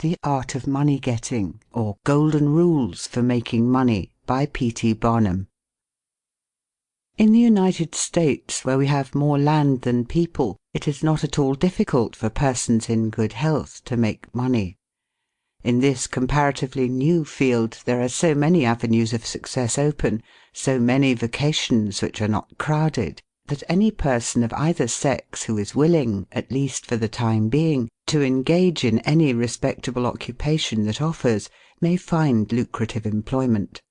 The Art of Money Getting, or Golden Rules for Making Money, by P.T. Barnum. In the United States, where we have more land than people, it is not at all difficult for persons in good health to make money. In this comparatively new field, there are so many avenues of success open, so many vocations which are not crowded, that any person of either sex who is willing, at least for the time being, to engage in any respectable occupation that offers, may find lucrative employment.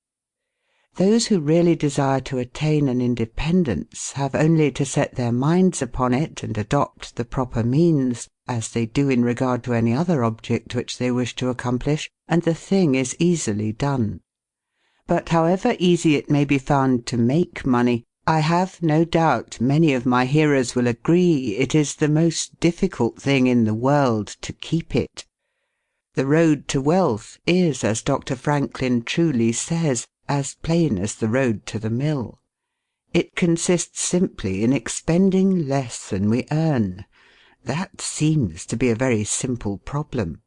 Those who really desire to attain an independence have only to set their minds upon it and adopt the proper means, as they do in regard to any other object which they wish to accomplish, and the thing is easily done. But however easy it may be found to make money, I have no doubt many of my hearers will agree it is the most difficult thing in the world to keep it. The road to wealth is, as Dr. Franklin truly says, as plain as the road to the mill. It consists simply in expending less than we earn. That seems to be a very simple problem.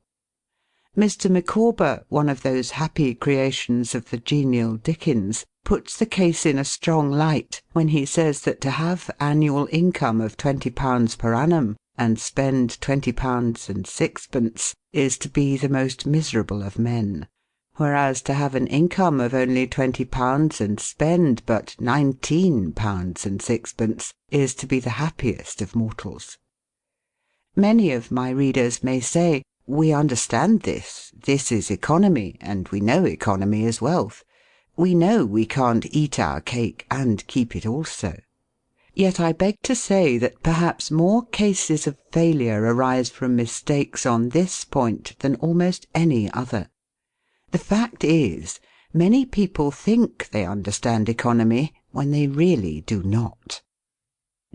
Mr. Micawber, one of those happy creations of the genial Dickens, puts the case in a strong light when he says that to have annual income of £20 per annum and spend £20 6d is to be the most miserable of men, whereas to have an income of only £20 and spend but £19 6d is to be the happiest of mortals. Many of my readers may say, "We understand this. This is economy, and we know economy is wealth. We know we can't eat our cake and keep it also." Yet I beg to say that perhaps more cases of failure arise from mistakes on this point than almost any other. The fact is, many people think they understand economy when they really do not.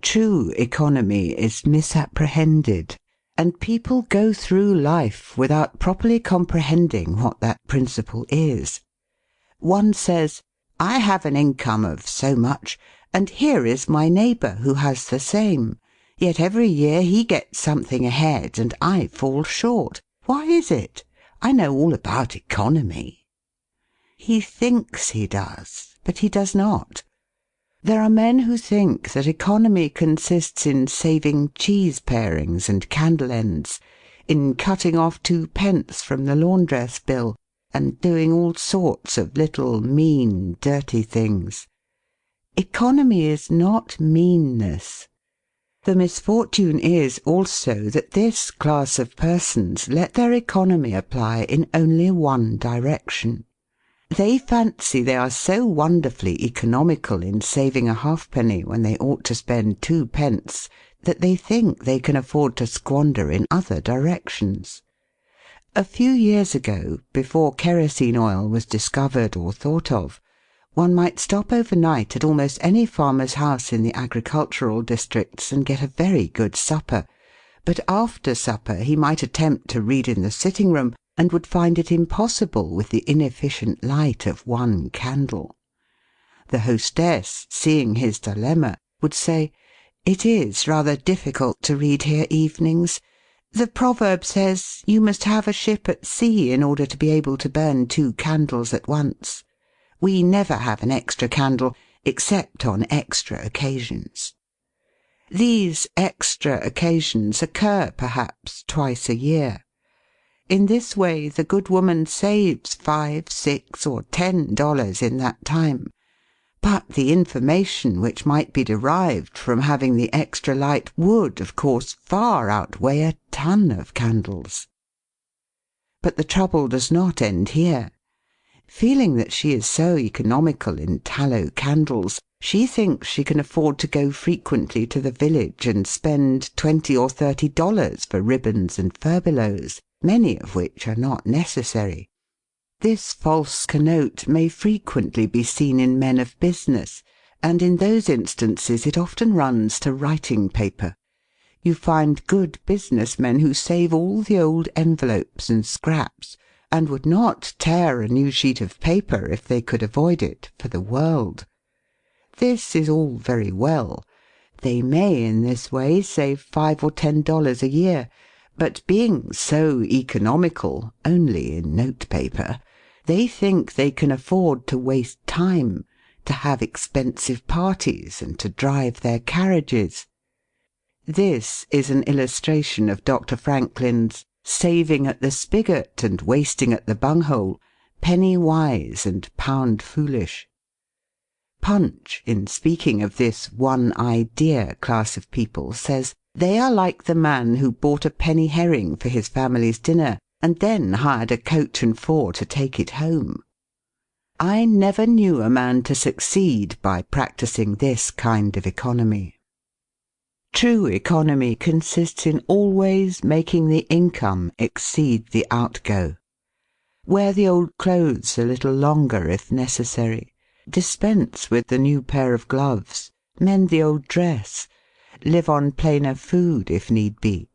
True economy is misapprehended, and people go through life without properly comprehending what that principle is. One says, "I have an income of so much, and here is my neighbour who has the same. Yet every year he gets something ahead and I fall short. Why is it? I know all about economy." He thinks he does, but he does not. There are men who think that economy consists in saving cheese parings and candle ends, in cutting off 2d from the laundress bill, and doing all sorts of little mean, dirty things. Economy is not meanness. The misfortune is also that this class of persons let their economy apply in only one direction. They fancy they are so wonderfully economical in saving a halfpenny when they ought to spend 2d that they think they can afford to squander in other directions. A few years ago, before kerosene oil was discovered or thought of, one might stop overnight at almost any farmer's house in the agricultural districts and get a very good supper, but after supper he might attempt to read in the sitting-room and would find it impossible with the inefficient light of one candle. The hostess, seeing his dilemma, would say, "It is rather difficult to read here evenings. The proverb says you must have a ship at sea in order to be able to burn 2 candles at once. We never have an extra candle, except on extra occasions." These extra occasions occur perhaps twice a year. In this way the good woman saves $5, $6, or $10 in that time, but the information which might be derived from having the extra light would, of course, far outweigh a ton of candles. But the trouble does not end here. Feeling that she is so economical in tallow candles, she thinks she can afford to go frequently to the village and spend $20 or $30 for ribbons and furbelows, many of which are not necessary. This false connote may frequently be seen in men of business, and in those instances it often runs to writing paper. You find good business men who save all the old envelopes and scraps, and would not tear a new sheet of paper if they could avoid it for the world. This is all very well. They may in this way save $5 or $10 a year, But being so economical, only in notepaper, they think they can afford to waste time, to have expensive parties, and to drive their carriages. This is an illustration of Dr. Franklin's saving at the spigot and wasting at the bunghole, penny wise and pound foolish. Punch, in speaking of this one idea class of people, says, they are like the man who bought a penny herring for his family's dinner and then hired a coach and four to take it home. I never knew a man to succeed by practising this kind of economy. True economy consists in always making the income exceed the outgo. Wear the old clothes a little longer if necessary. Dispense with the new pair of gloves. Mend the old dress. Live on plainer food if need be.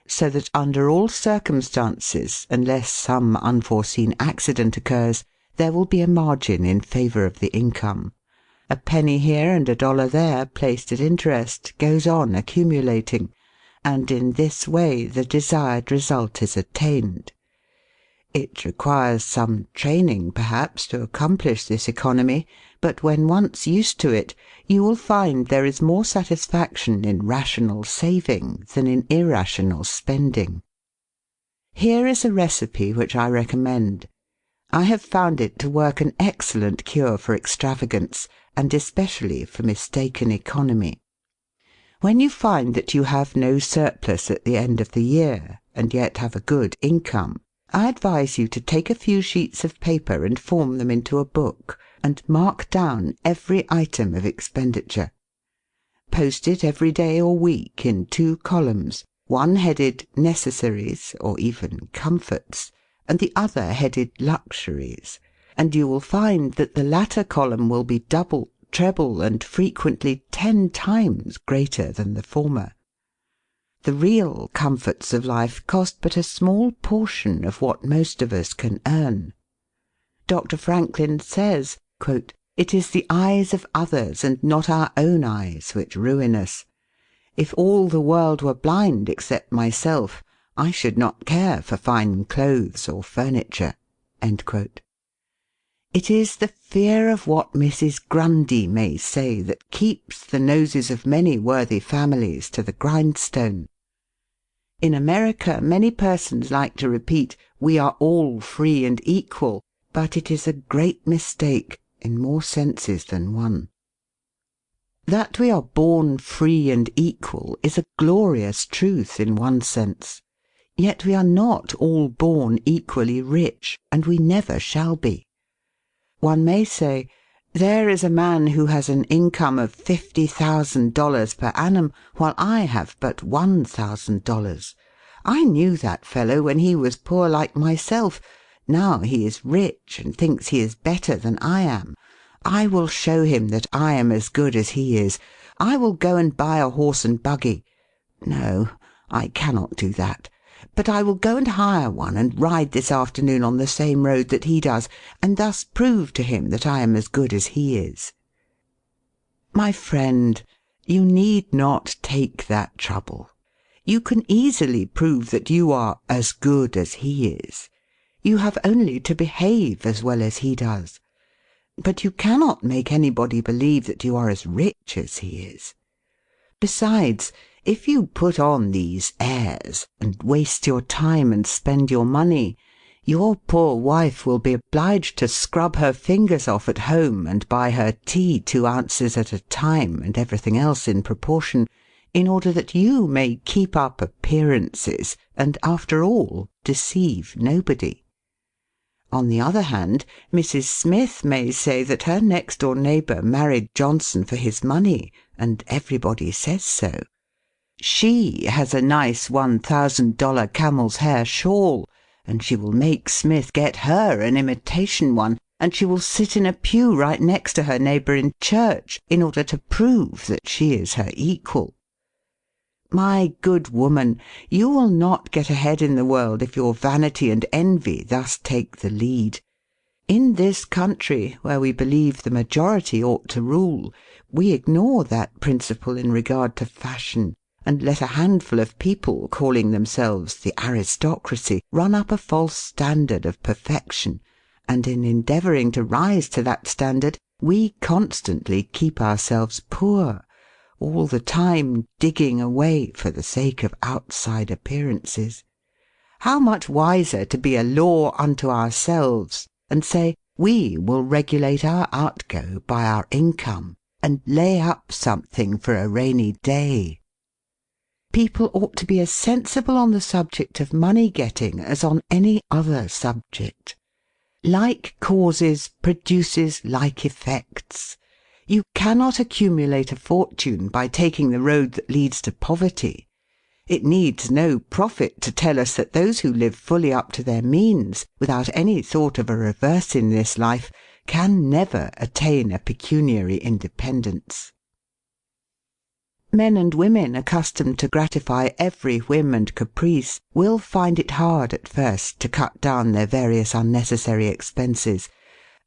So that under all circumstances, unless some unforeseen accident occurs, there will be a margin in favour of the income. A penny here and a dollar there, placed at interest, goes on accumulating, and in this way the desired result is attained. It requires some training, perhaps, to accomplish this economy, but when once used to it, you will find there is more satisfaction in rational saving than in irrational spending. Here is a recipe which I recommend. I have found it to work an excellent cure for extravagance, and especially for mistaken economy. When you find that you have no surplus at the end of the year, and yet have a good income, I advise you to take a few sheets of paper and form them into a book, and mark down every item of expenditure. Post it every day or week in 2 columns, one headed Necessaries, or even Comforts, and the other headed Luxuries, and you will find that the latter column will be double, treble, and frequently 10 times greater than the former. The real comforts of life cost but a small portion of what most of us can earn. Dr. Franklin says, quote, "It is the eyes of others and not our own eyes which ruin us. If all the world were blind except myself, I should not care for fine clothes or furniture." End quote. It is the fear of what Mrs. Grundy may say that keeps the noses of many worthy families to the grindstone. In America, many persons like to repeat, "We are all free and equal," but it is a great mistake, in more senses than one. That we are born free and equal is a glorious truth in one sense. Yet we are not all born equally rich, and we never shall be. One may say, there is a man who has an income of $50,000 per annum, while I have but $1,000. I knew that fellow when he was poor like myself. Now he is rich and thinks he is better than I am. I will show him that I am as good as he is. I will go and buy a horse and buggy. No, I cannot do that. But I will go and hire one and ride this afternoon on the same road that he does, and thus prove to him that I am as good as he is. My friend, you need not take that trouble. You can easily prove that you are as good as he is. You have only to behave as well as he does. But you cannot make anybody believe that you are as rich as he is. Besides, if you put on these airs, and waste your time and spend your money, your poor wife will be obliged to scrub her fingers off at home and buy her tea 2 ounces at a time and everything else in proportion, in order that you may keep up appearances and, after all, deceive nobody. On the other hand, Mrs. Smith may say that her next-door neighbour married Johnson for his money, and everybody says so. She has a nice $1,000 camel's hair shawl, and she will make Smith get her an imitation one, and she will sit in a pew right next to her neighbour in church in order to prove that she is her equal. My good woman, you will not get ahead in the world if your vanity and envy thus take the lead. In this country, where we believe the majority ought to rule, we ignore that principle in regard to fashion. and let a handful of people calling themselves the aristocracy run up a false standard of perfection, and in endeavouring to rise to that standard, we constantly keep ourselves poor, all the time digging away for the sake of outside appearances. How much wiser to be a law unto ourselves and say, we will regulate our outgo by our income and lay up something for a rainy day. People ought to be as sensible on the subject of money getting as on any other subject. Like causes produces like effects. You cannot accumulate a fortune by taking the road that leads to poverty. It needs no prophet to tell us that those who live fully up to their means, without any thought of a reverse in this life, can never attain a pecuniary independence. Men and women accustomed to gratify every whim and caprice will find it hard at first to cut down their various unnecessary expenses,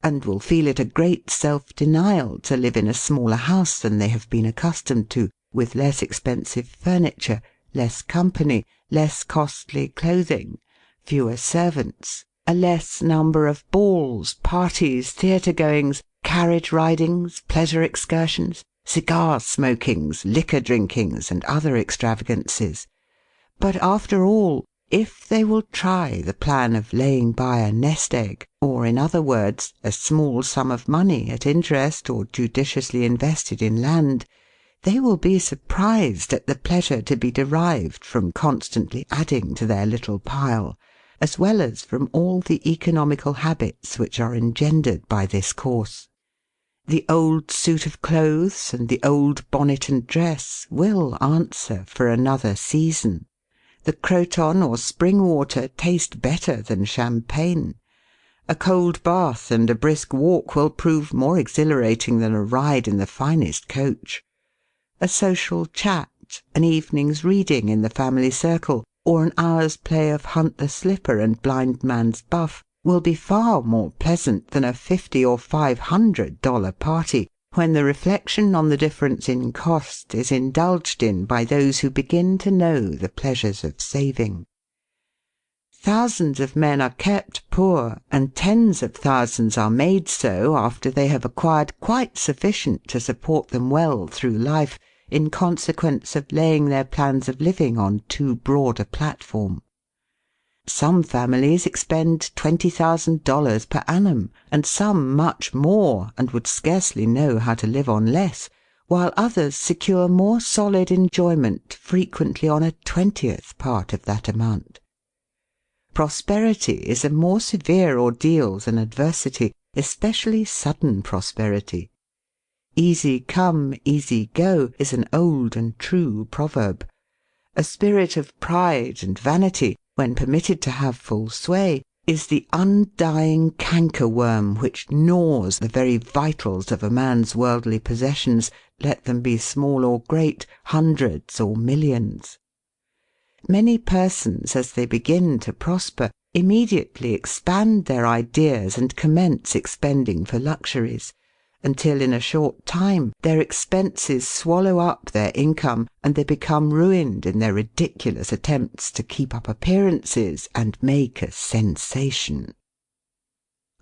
and will feel it a great self-denial to live in a smaller house than they have been accustomed to, with less expensive furniture, less company, less costly clothing, fewer servants, a less number of balls, parties, theatre-goings, carriage-ridings, pleasure excursions, cigar-smokings, liquor-drinkings, and other extravagances. But after all, if they will try the plan of laying by a nest-egg, or in other words, a small sum of money at interest or judiciously invested in land, they will be surprised at the pleasure to be derived from constantly adding to their little pile, as well as from all the economical habits which are engendered by this course. The old suit of clothes and the old bonnet and dress will answer for another season. The croton or spring water taste better than champagne. A cold bath and a brisk walk will prove more exhilarating than a ride in the finest coach. A social chat, an evening's reading in the family circle, or an hour's play of hunt the slipper and blind man's buff will be far more pleasant than a $50 or $500 party, when the reflection on the difference in cost is indulged in by those who begin to know the pleasures of saving. Thousands of men are kept poor, and tens of thousands are made so after they have acquired quite sufficient to support them well through life, in consequence of laying their plans of living on too broad a platform. Some families expend $20,000 per annum, and some much more, and would scarcely know how to live on less, while others secure more solid enjoyment frequently on a 20th part of that amount. Prosperity is a more severe ordeal than adversity, especially sudden prosperity. Easy come, easy go is an old and true proverb. A spirit of pride and vanity, when permitted to have full sway, is the undying cankerworm which gnaws the very vitals of a man's worldly possessions, let them be small or great, hundreds or millions. Many persons, as they begin to prosper, immediately expand their ideas and commence expending for luxuries, until in a short time their expenses swallow up their income, and they become ruined in their ridiculous attempts to keep up appearances and make a sensation.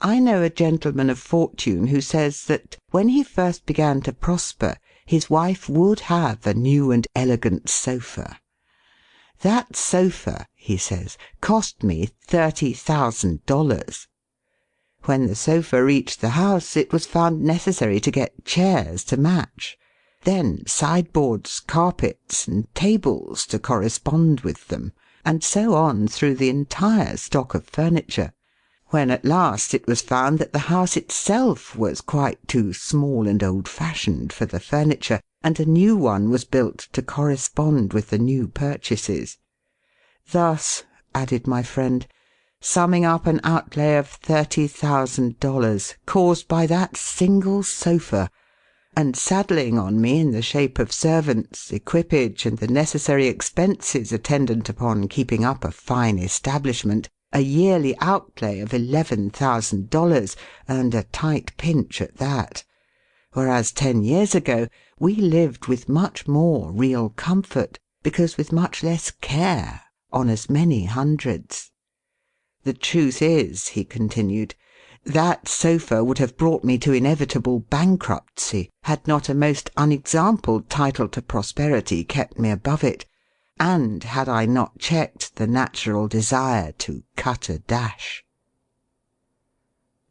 I know a gentleman of fortune who says that, when he first began to prosper, his wife would have a new and elegant sofa. "That sofa," he says, "cost me $30,000. When the sofa reached the house, it was found necessary to get chairs to match, then sideboards, carpets, and tables to correspond with them, and so on through the entire stock of furniture, when at last it was found that the house itself was quite too small and old-fashioned for the furniture, and a new one was built to correspond with the new purchases. Thus," added my friend, "summing up an outlay of $30,000 caused by that single sofa, and saddling on me in the shape of servants, equipage, and the necessary expenses attendant upon keeping up a fine establishment, a yearly outlay of $11,000, and a tight pinch at that. Whereas 10 years ago we lived with much more real comfort, because with much less care, on as many hundreds. The truth is," he continued, "that sofa would have brought me to inevitable bankruptcy had not a most unexampled title to prosperity kept me above it, and had I not checked the natural desire to cut a dash."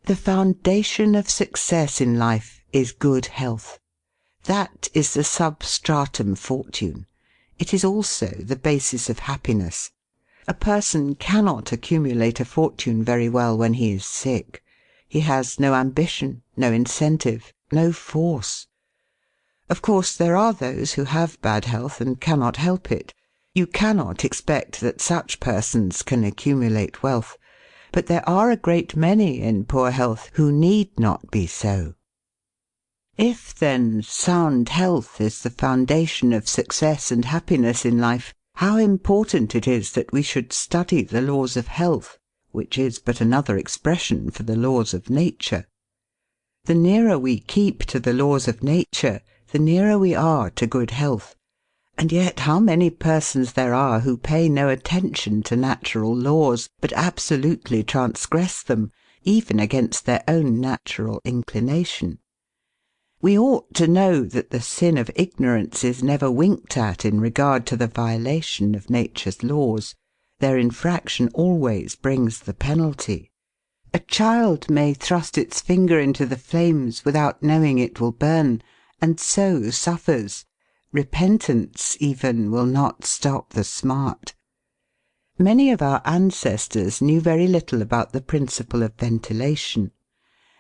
The foundation of success in life is good health. That is the substratum fortune. It is also the basis of happiness. A person cannot accumulate a fortune very well when he is sick. He has no ambition, no incentive, no force. Of course, there are those who have bad health and cannot help it. You cannot expect that such persons can accumulate wealth. But there are a great many in poor health who need not be so. If, then, sound health is the foundation of success and happiness in life, how important it is that we should study the laws of health, which is but another expression for the laws of nature. The nearer we keep to the laws of nature, the nearer we are to good health. And yet how many persons there are who pay no attention to natural laws, but absolutely transgress them, even against their own natural inclination. We ought to know that the sin of ignorance is never winked at in regard to the violation of nature's laws. Their infraction always brings the penalty. A child may thrust its finger into the flames without knowing it will burn, and so suffers. Repentance, even, will not stop the smart. Many of our ancestors knew very little about the principle of ventilation.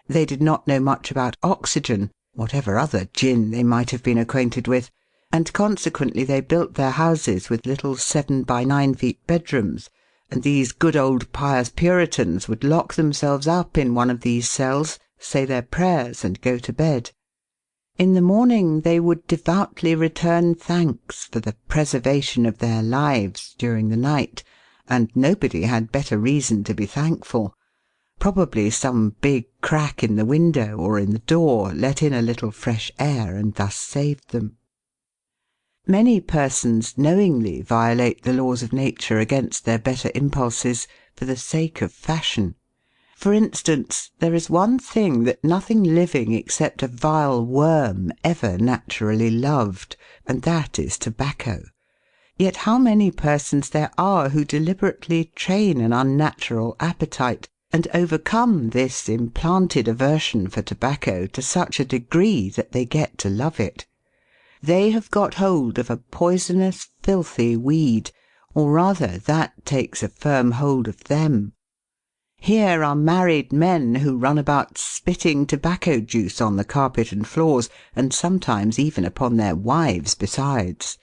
They did not know much about oxygen, whatever other gin they might have been acquainted with, and consequently they built their houses with little 7 by 9 feet bedrooms, and these good old pious Puritans would lock themselves up in one of these cells, say their prayers, and go to bed. In the morning they would devoutly return thanks for the preservation of their lives during the night, and nobody had better reason to be thankful. Probably some big crack in the window or in the door let in a little fresh air and thus saved them. Many persons knowingly violate the laws of nature against their better impulses for the sake of fashion. For instance, there is one thing that nothing living except a vile worm ever naturally loved, and that is tobacco. Yet how many persons there are who deliberately train an unnatural appetite, and overcome this implanted aversion for tobacco to such a degree that they get to love it. They have got hold of a poisonous, filthy weed, or rather that takes a firm hold of them. Here are married men who run about spitting tobacco juice on the carpet and floors, and sometimes even upon their wives besides.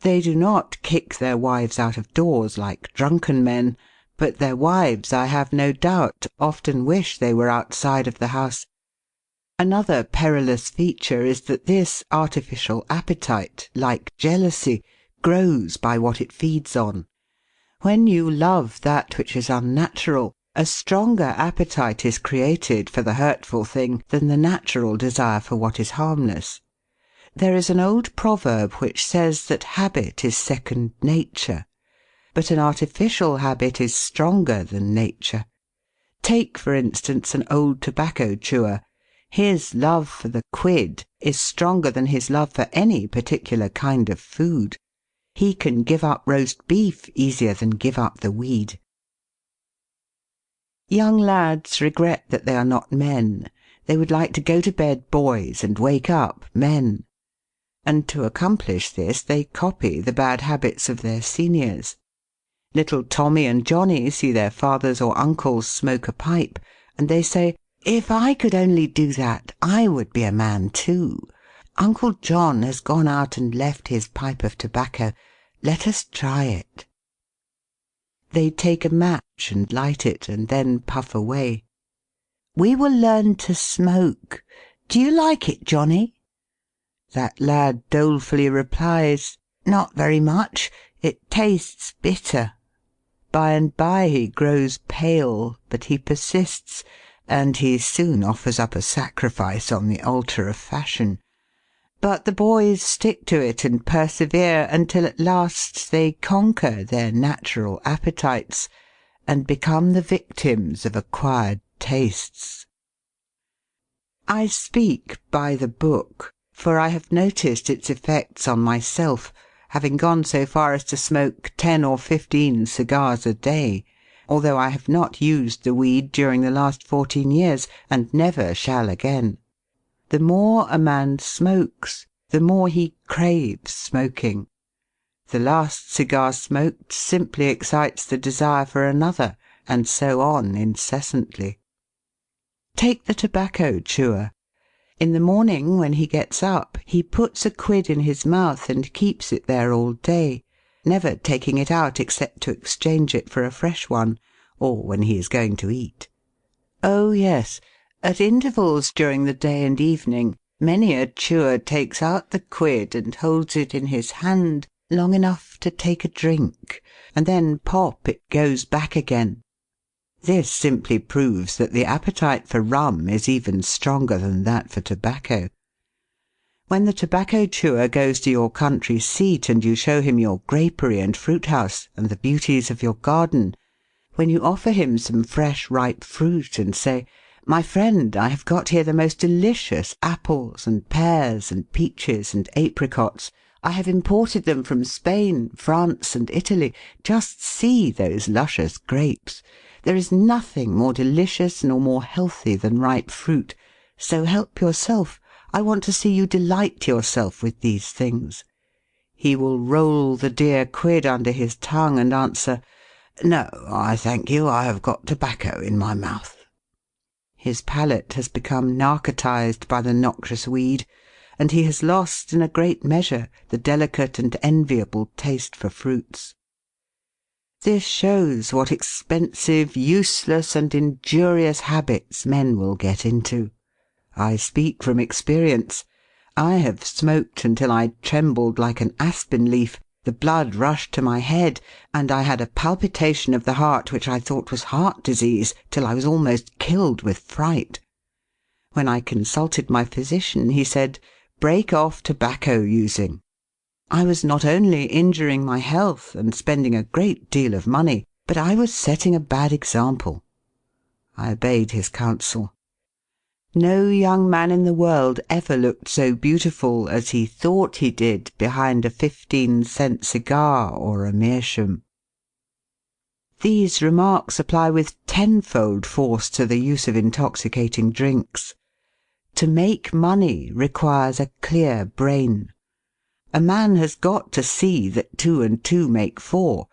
They do not kick their wives out of doors like drunken men, but their wives, I have no doubt, often wish they were outside of the house. Another perilous feature is that this artificial appetite, like jealousy, grows by what it feeds on. When you love that which is unnatural, a stronger appetite is created for the hurtful thing than the natural desire for what is harmless. There is an old proverb which says that habit is second nature, but an artificial habit is stronger than nature. Take, for instance, an old tobacco chewer. His love for the quid is stronger than his love for any particular kind of food. He can give up roast beef easier than give up the weed. Young lads regret that they are not men. They would like to go to bed boys and wake up men. And to accomplish this they copy the bad habits of their seniors. Little Tommy and Johnny see their fathers or uncles smoke a pipe, and they say, "If I could only do that, I would be a man too. Uncle John has gone out and left his pipe of tobacco. Let us try it." They take a match and light it, and then puff away. "We will learn to smoke. Do you like it, Johnny?" That lad dolefully replies, "Not very much. It tastes bitter." By and by he grows pale, but he persists, and he soon offers up a sacrifice on the altar of fashion. But the boys stick to it and persevere until at last they conquer their natural appetites and become the victims of acquired tastes. I speak by the book, for I have noticed its effects on myself, having gone so far as to smoke 10 or 15 cigars a day, although I have not used the weed during the last 14 years, and never shall again. The more a man smokes, the more he craves smoking. The last cigar smoked simply excites the desire for another, and so on incessantly. Take the tobacco chewer. In the morning, when he gets up, he puts a quid in his mouth and keeps it there all day, never taking it out except to exchange it for a fresh one, or when he is going to eat. Oh yes, at intervals during the day and evening, many a chewer takes out the quid and holds it in his hand long enough to take a drink, and then pop it goes back again. This simply proves that the appetite for rum is even stronger than that for tobacco. When the tobacco chewer goes to your country seat and you show him your grapery and fruit house and the beauties of your garden, when you offer him some fresh ripe fruit and say, "My friend, I have got here the most delicious apples and pears and peaches and apricots. I have imported them from Spain, France, and Italy. Just see those luscious grapes. There is nothing more delicious nor more healthy than ripe fruit. So help yourself. I want to see you delight yourself with these things." He will roll the dear quid under his tongue and answer, "No, I thank you, I have got tobacco in my mouth." His palate has become narcotized by the noxious weed, and he has lost in a great measure the delicate and enviable taste for fruits. This shows what expensive, useless, and injurious habits men will get into. I speak from experience. I have smoked until I trembled like an aspen leaf, the blood rushed to my head, and I had a palpitation of the heart which I thought was heart disease, till I was almost killed with fright. When I consulted my physician, he said, "Break off tobacco using." I was not only injuring my health and spending a great deal of money, but I was setting a bad example. I obeyed his counsel. No young man in the world ever looked so beautiful as he thought he did behind a 15-cent cigar or a meerschaum. These remarks apply with tenfold force to the use of intoxicating drinks. To make money requires a clear brain. A man has got to see that 2 and 2 make 4.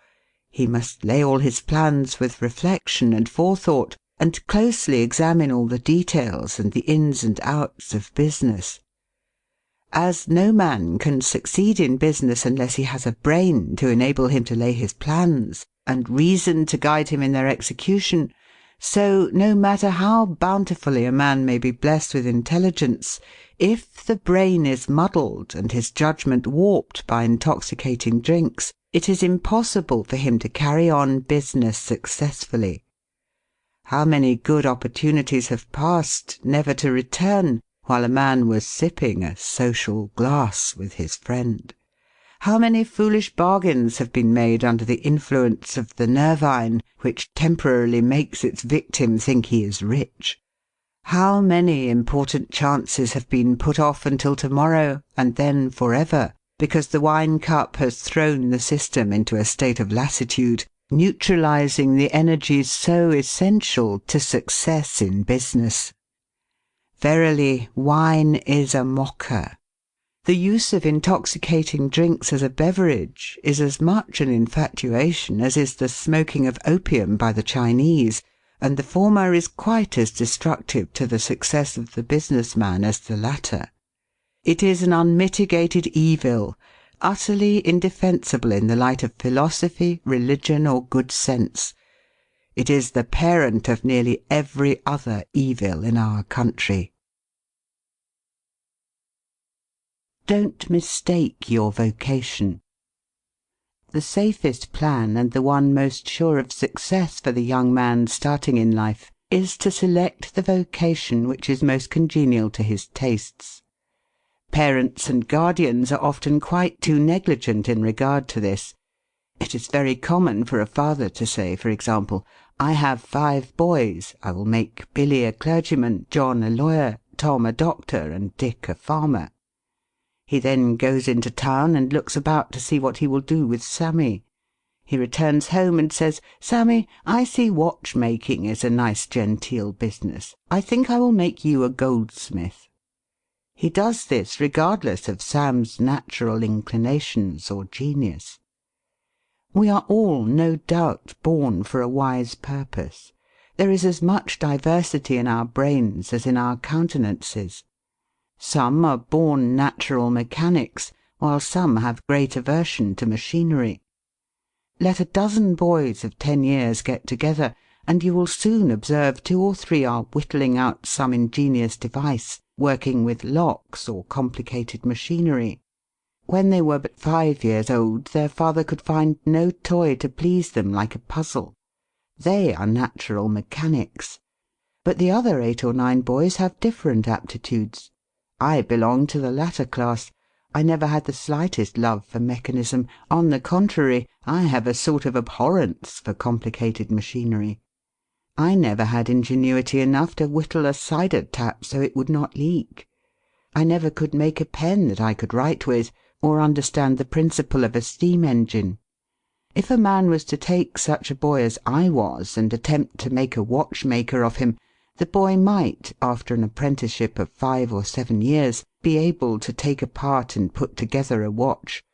He must lay all his plans with reflection and forethought, and closely examine all the details and the ins and outs of business. As no man can succeed in business unless he has a brain to enable him to lay his plans, and reason to guide him in their execution, so no matter how bountifully a man may be blessed with intelligence, if the brain is muddled and his judgment warped by intoxicating drinks, it is impossible for him to carry on business successfully. How many good opportunities have passed, never to return, while a man was sipping a social glass with his friend? How many foolish bargains have been made under the influence of the nervine, which temporarily makes its victim think he is rich? How many important chances have been put off until tomorrow, and then forever, because the wine cup has thrown the system into a state of lassitude, neutralizing the energies so essential to success in business? Verily, wine is a mocker. The use of intoxicating drinks as a beverage is as much an infatuation as is the smoking of opium by the Chinese, and the former is quite as destructive to the success of the business man as the latter. It is an unmitigated evil, utterly indefensible in the light of philosophy, religion, or good sense. It is the parent of nearly every other evil in our country. Don't mistake your vocation. The safest plan, and the one most sure of success for the young man starting in life, is to select the vocation which is most congenial to his tastes. Parents and guardians are often quite too negligent in regard to this. It is very common for a father to say, for example, "I have 5 boys. I will make Billy a clergyman, John a lawyer, Tom a doctor, and Dick a farmer." He then goes into town and looks about to see what he will do with Sammy. He returns home and says, "Sammy, I see watchmaking is a nice genteel business. I think I will make you a goldsmith." He does this regardless of Sam's natural inclinations or genius. We are all, no doubt, born for a wise purpose. There is as much diversity in our brains as in our countenances. Some are born natural mechanics, while some have great aversion to machinery. Let a dozen boys of 10 years get together, and you will soon observe 2 or 3 are whittling out some ingenious device, working with locks or complicated machinery. When they were but 5 years old, their father could find no toy to please them like a puzzle. They are natural mechanics. But the other 8 or 9 boys have different aptitudes. I belong to the latter class. I never had the slightest love for mechanism. On the contrary, I have a sort of abhorrence for complicated machinery. I never had ingenuity enough to whittle a cider tap so it would not leak. I never could make a pen that I could write with, or understand the principle of a steam engine. If a man was to take such a boy as I was and attempt to make a watchmaker of him, the boy might, after an apprenticeship of 5 or 7 years, be able to take apart and put together a watch,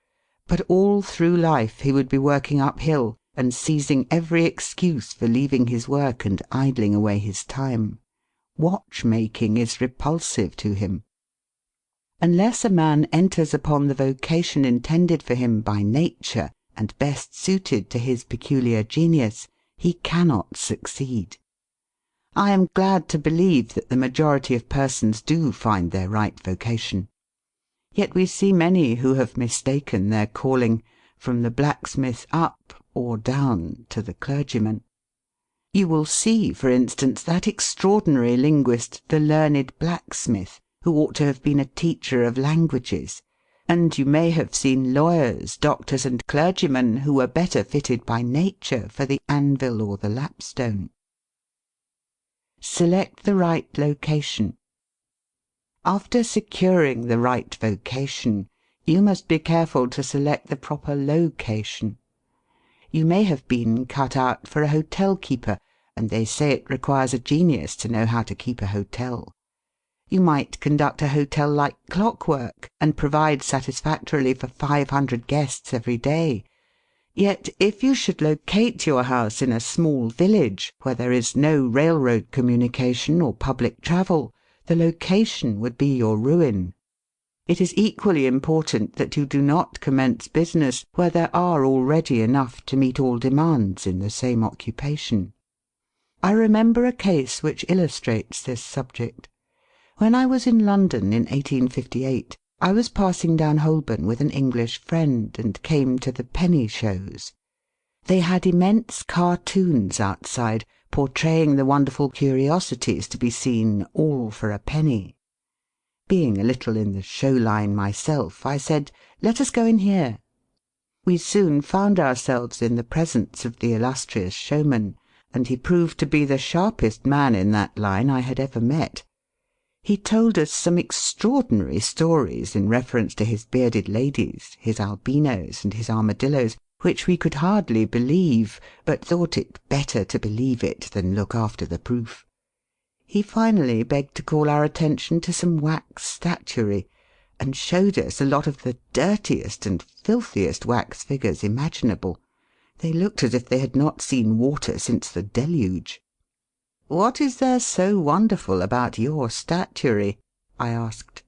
but all through life he would be working uphill and seizing every excuse for leaving his work and idling away his time. Watchmaking is repulsive to him. Unless a man enters upon the vocation intended for him by nature and best suited to his peculiar genius, he cannot succeed. I am glad to believe that the majority of persons do find their right vocation. Yet we see many who have mistaken their calling, from the blacksmith up or down to the clergyman. You will see, for instance, that extraordinary linguist, the learned blacksmith, who ought to have been a teacher of languages, and you may have seen lawyers, doctors, and clergymen who were better fitted by nature for the anvil or the lapstone. Select the right location. After securing the right vocation, you must be careful to select the proper location. You may have been cut out for a hotel keeper, and they say it requires a genius to know how to keep a hotel. You might conduct a hotel like clockwork, and provide satisfactorily for 500 guests every day. Yet if you should locate your house in a small village, where there is no railroad communication or public travel, the location would be your ruin. It is equally important that you do not commence business where there are already enough to meet all demands in the same occupation. I remember a case which illustrates this subject. When I was in London in 1858, I was passing down Holborn with an English friend, and came to the penny shows. They had immense cartoons outside, portraying the wonderful curiosities to be seen, all for a penny. Being a little in the show line myself, I said, "Let us go in here." We soon found ourselves in the presence of the illustrious showman, and he proved to be the sharpest man in that line I had ever met. He told us some extraordinary stories in reference to his bearded ladies, his albinos, and his armadillos, which we could hardly believe, but thought it better to believe it than look after the proof. He finally begged to call our attention to some wax statuary, and showed us a lot of the dirtiest and filthiest wax figures imaginable. They looked as if they had not seen water since the deluge. "What is there so wonderful about your statuary?" I asked.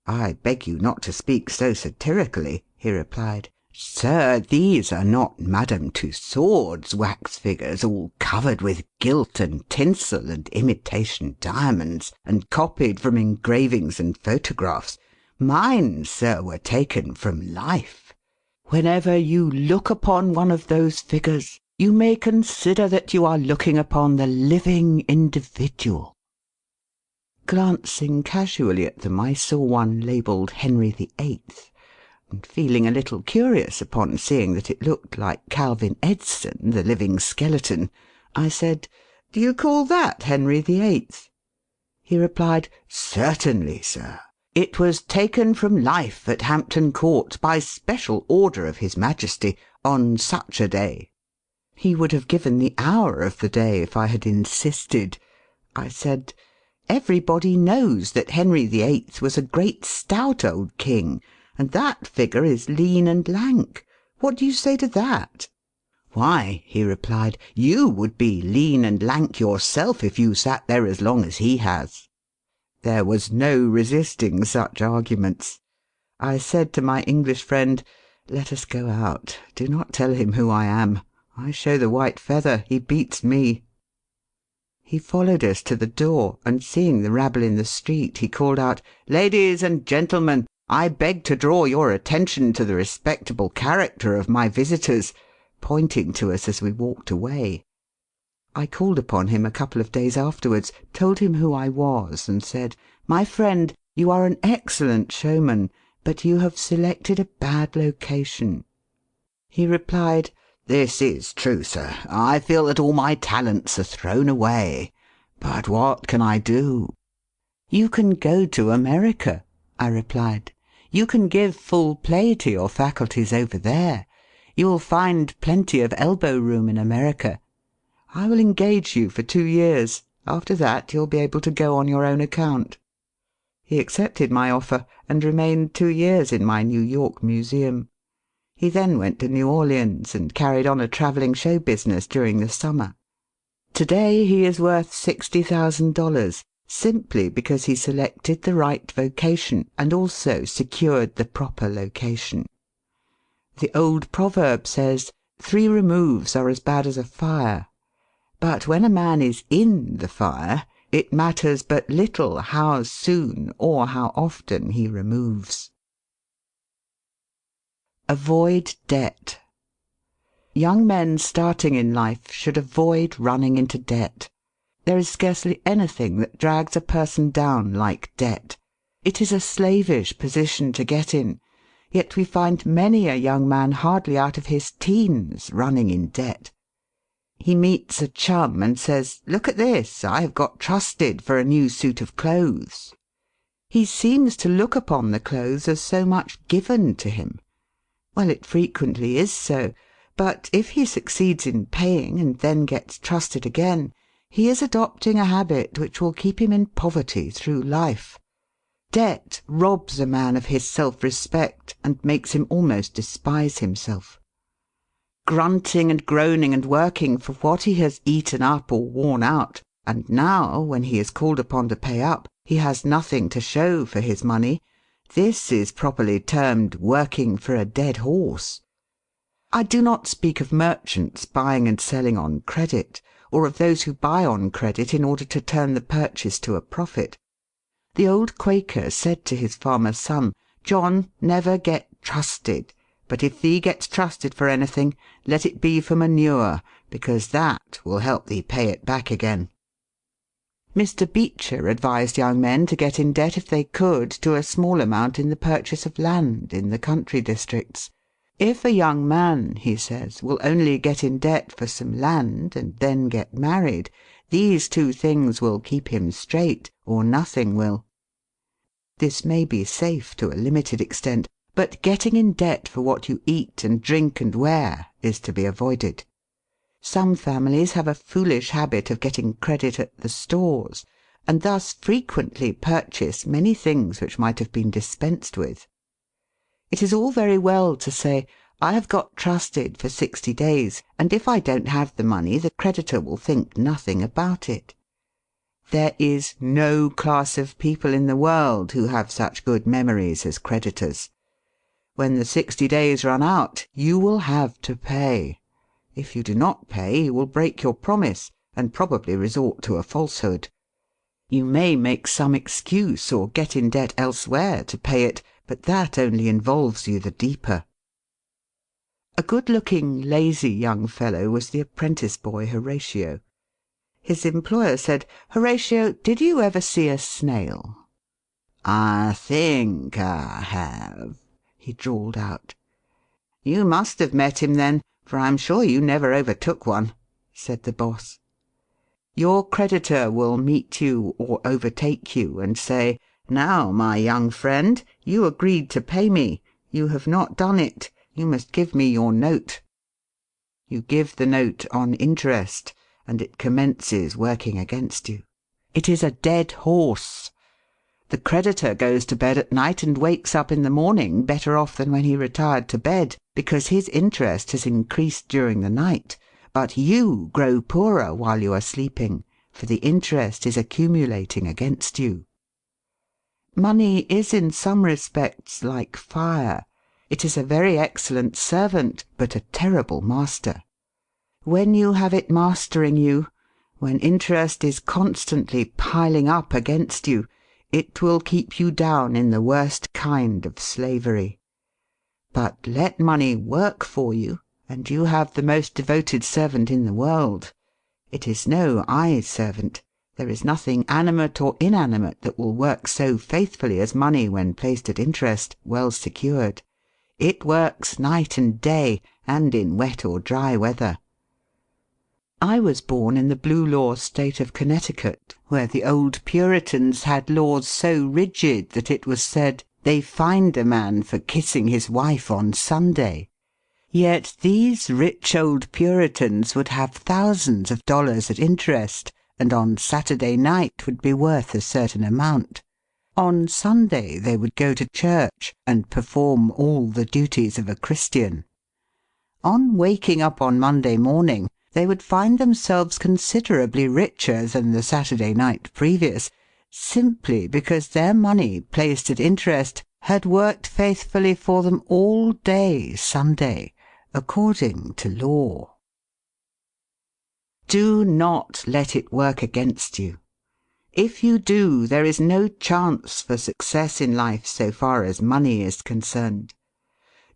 "I beg you not to speak so satirically," he replied. "Sir, these are not Madame Tussaud's wax figures, all covered with gilt and tinsel and imitation diamonds, and copied from engravings and photographs. Mine, sir, were taken from life. Whenever you look upon one of those figures, you may consider that you are looking upon the living individual." Glancing casually at them, I saw one labelled Henry VIII, and feeling a little curious upon seeing that it looked like Calvin Edson, the living skeleton, I said, "Do you call that Henry VIII?" He replied, "Certainly, sir. It was taken from life at Hampton Court by special order of His Majesty on such a day." He would have given the hour of the day if I had insisted. I said, "Everybody knows that Henry VIII was a great stout old king, and that figure is lean and lank. What do you say to that?" "Why," he replied, "you would be lean and lank yourself if you sat there as long as he has." There was no resisting such arguments. I said to my English friend, "Let us go out. Do not tell him who I am. I show the white feather. He beats me." He followed us to the door, and seeing the rabble in the street, he called out, "Ladies and gentlemen, I beg to draw your attention to the respectable character of my visitors," pointing to us as we walked away. I called upon him a couple of days afterwards, told him who I was, and said, "My friend, you are an excellent showman, but you have selected a bad location." He replied, "This is true, sir. I feel that all my talents are thrown away. But what can I do?" "You can go to America," I replied. "You can give full play to your faculties over there. You will find plenty of elbow room in America. I will engage you for 2 years. After that you'll be able to go on your own account." He accepted my offer, and remained 2 years in my New York museum. He then went to New Orleans, and carried on a travelling show business during the summer. Today he is worth $60,000, simply because he selected the right vocation and also secured the proper location. The old proverb says, 3 removes are as bad as a fire. But when a man is in the fire, it matters but little how soon or how often he removes. Avoid debt. Young men starting in life should avoid running into debt. There is scarcely anything that drags a person down like debt. It is a slavish position to get in, yet we find many a young man hardly out of his teens running in debt. He meets a chum and says, "Look at this, I have got trusted for a new suit of clothes." He seems to look upon the clothes as so much given to him. Well, it frequently is so, but if he succeeds in paying and then gets trusted again, he is adopting a habit which will keep him in poverty through life. Debt robs a man of his self-respect and makes him almost despise himself. Grunting and groaning and working for what he has eaten up or worn out, and now, when he is called upon to pay up, he has nothing to show for his money, this is properly termed working for a dead horse. I do not speak of merchants buying and selling on credit, or of those who buy on credit in order to turn the purchase to a profit. The old Quaker said to his farmer son, "John, never get trusted, but if thee gets trusted for anything, let it be for manure, because that will help thee pay it back again." Mr. Beecher advised young men to get in debt if they could to a small amount in the purchase of land in the country districts. If a young man, he says, will only get in debt for some land and then get married, these 2 things will keep him straight, or nothing will. This may be safe to a limited extent, but getting in debt for what you eat and drink and wear is to be avoided. Some families have a foolish habit of getting credit at the stores, and thus frequently purchase many things which might have been dispensed with. It is all very well to say, "I have got trusted for 60 days, and if I don't have the money the creditor will think nothing about it." There is no class of people in the world who have such good memories as creditors. When the 60 days run out, you will have to pay. If you do not pay, you will break your promise, and probably resort to a falsehood. You may make some excuse or get in debt elsewhere to pay it, but that only involves you the deeper. A good-looking, lazy young fellow was the apprentice boy Horatio. His employer said, "Horatio, did you ever see a snail?" "I think I have," he drawled out. "You must have met him then, for I'm sure you never overtook one," said the boss. Your creditor will meet you or overtake you and say, "Now, my young friend, you agreed to pay me. You have not done it. You must give me your note." You give the note on interest, and it commences working against you. It is a dead horse. The creditor goes to bed at night and wakes up in the morning better off than when he retired to bed, because his interest has increased during the night, but you grow poorer while you are sleeping, for the interest is accumulating against you. Money is in some respects like fire. It is a very excellent servant, but a terrible master. When you have it mastering you, when interest is constantly piling up against you, it will keep you down in the worst kind of slavery. But let money work for you, and you have the most devoted servant in the world. It is no eye servant. There is nothing animate or inanimate that will work so faithfully as money when placed at interest, well secured. It works night and day, and in wet or dry weather. I was born in the Blue Law State of Connecticut, where the old Puritans had laws so rigid that it was said they fined a man for kissing his wife on Sunday. Yet these rich old Puritans would have thousands of dollars at interest, and on Saturday night would be worth a certain amount. On Sunday they would go to church and perform all the duties of a Christian. On waking up on Monday morning, they would find themselves considerably richer than the Saturday night previous, simply because their money placed at interest had worked faithfully for them all day Sunday, according to law. Do not let it work against you. If you do, there is no chance for success in life so far as money is concerned.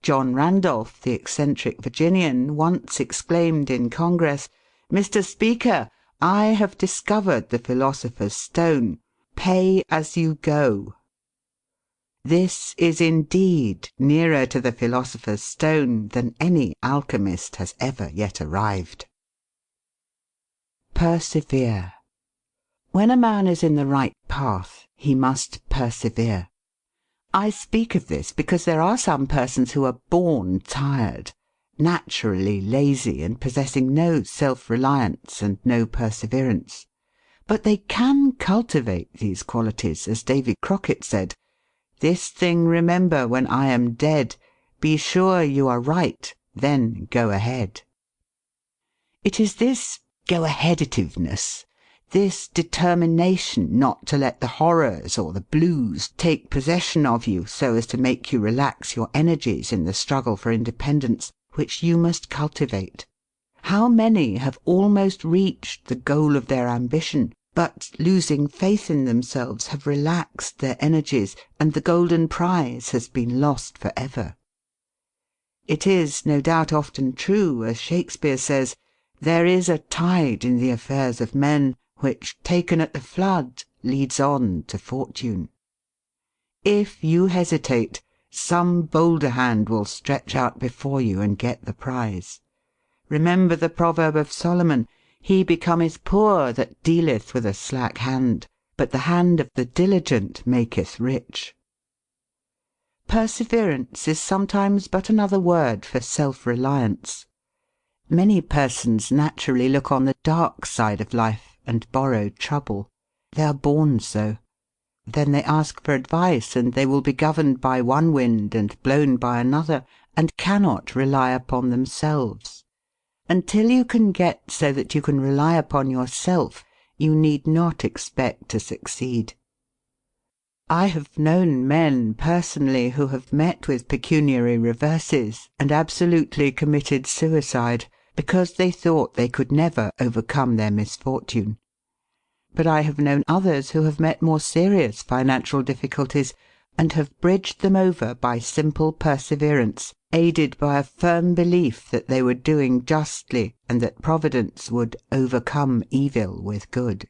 John Randolph, the eccentric Virginian, once exclaimed in Congress, "Mr. Speaker, I have discovered the philosopher's stone. Pay as you go." This is indeed nearer to the philosopher's stone than any alchemist has ever yet arrived. Persevere. When a man is in the right path, he must persevere. I speak of this because there are some persons who are born tired, naturally lazy, and possessing no self-reliance and no perseverance. But they can cultivate these qualities, as Davy Crockett said, "This thing remember when I am dead, be sure you are right, then go ahead." It is this go-aheaditiveness, this determination not to let the horrors or the blues take possession of you so as to make you relax your energies in the struggle for independence, which you must cultivate. How many have almost reached the goal of their ambition, but, losing faith in themselves, have relaxed their energies, and the golden prize has been lost for ever. It is, no doubt, often true, as Shakespeare says, "There is a tide in the affairs of men, which, taken at the flood, leads on to fortune." If you hesitate, some bolder hand will stretch out before you and get the prize. Remember the proverb of Solomon, "He becometh poor that dealeth with a slack hand, but the hand of the diligent maketh rich." Perseverance is sometimes but another word for self-reliance. Many persons naturally look on the dark side of life and borrow trouble. They are born so. Then they ask for advice, and they will be governed by one wind and blown by another, and cannot rely upon themselves. Until you can get so that you can rely upon yourself, you need not expect to succeed. I have known men personally who have met with pecuniary reverses and absolutely committed suicide, because they thought they could never overcome their misfortune. But I have known others who have met more serious financial difficulties and have bridged them over by simple perseverance, aided by a firm belief that they were doing justly and that Providence would overcome evil with good.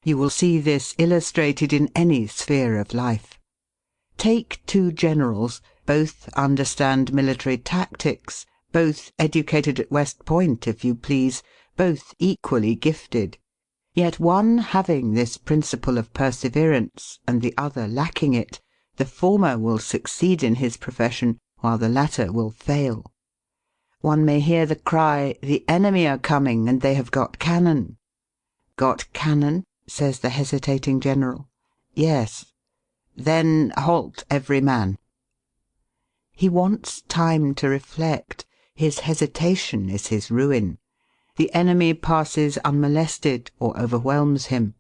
You will see this illustrated in any sphere of life. Take two generals, both understand military tactics, both educated at West Point, if you please, both equally gifted. Yet one having this principle of perseverance, and the other lacking it, the former will succeed in his profession, while the latter will fail. One may hear the cry, "The enemy are coming, and they have got cannon." "Got cannon?" says the hesitating general. "Yes." "Then halt every man." He wants time to reflect. His hesitation is his ruin. The enemy passes unmolested or overwhelms him,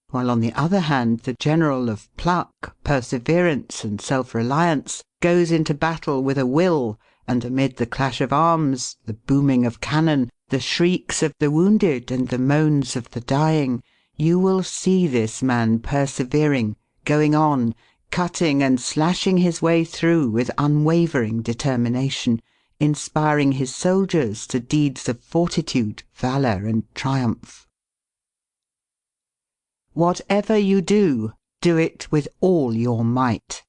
while on the other hand the general of pluck, perseverance, and self-reliance goes into battle with a will, and amid the clash of arms, the booming of cannon, the shrieks of the wounded, and the moans of the dying, you will see this man persevering, going on, cutting and slashing his way through with unwavering determination, inspiring his soldiers to deeds of fortitude, valour, and triumph. Whatever you do, do it with all your might.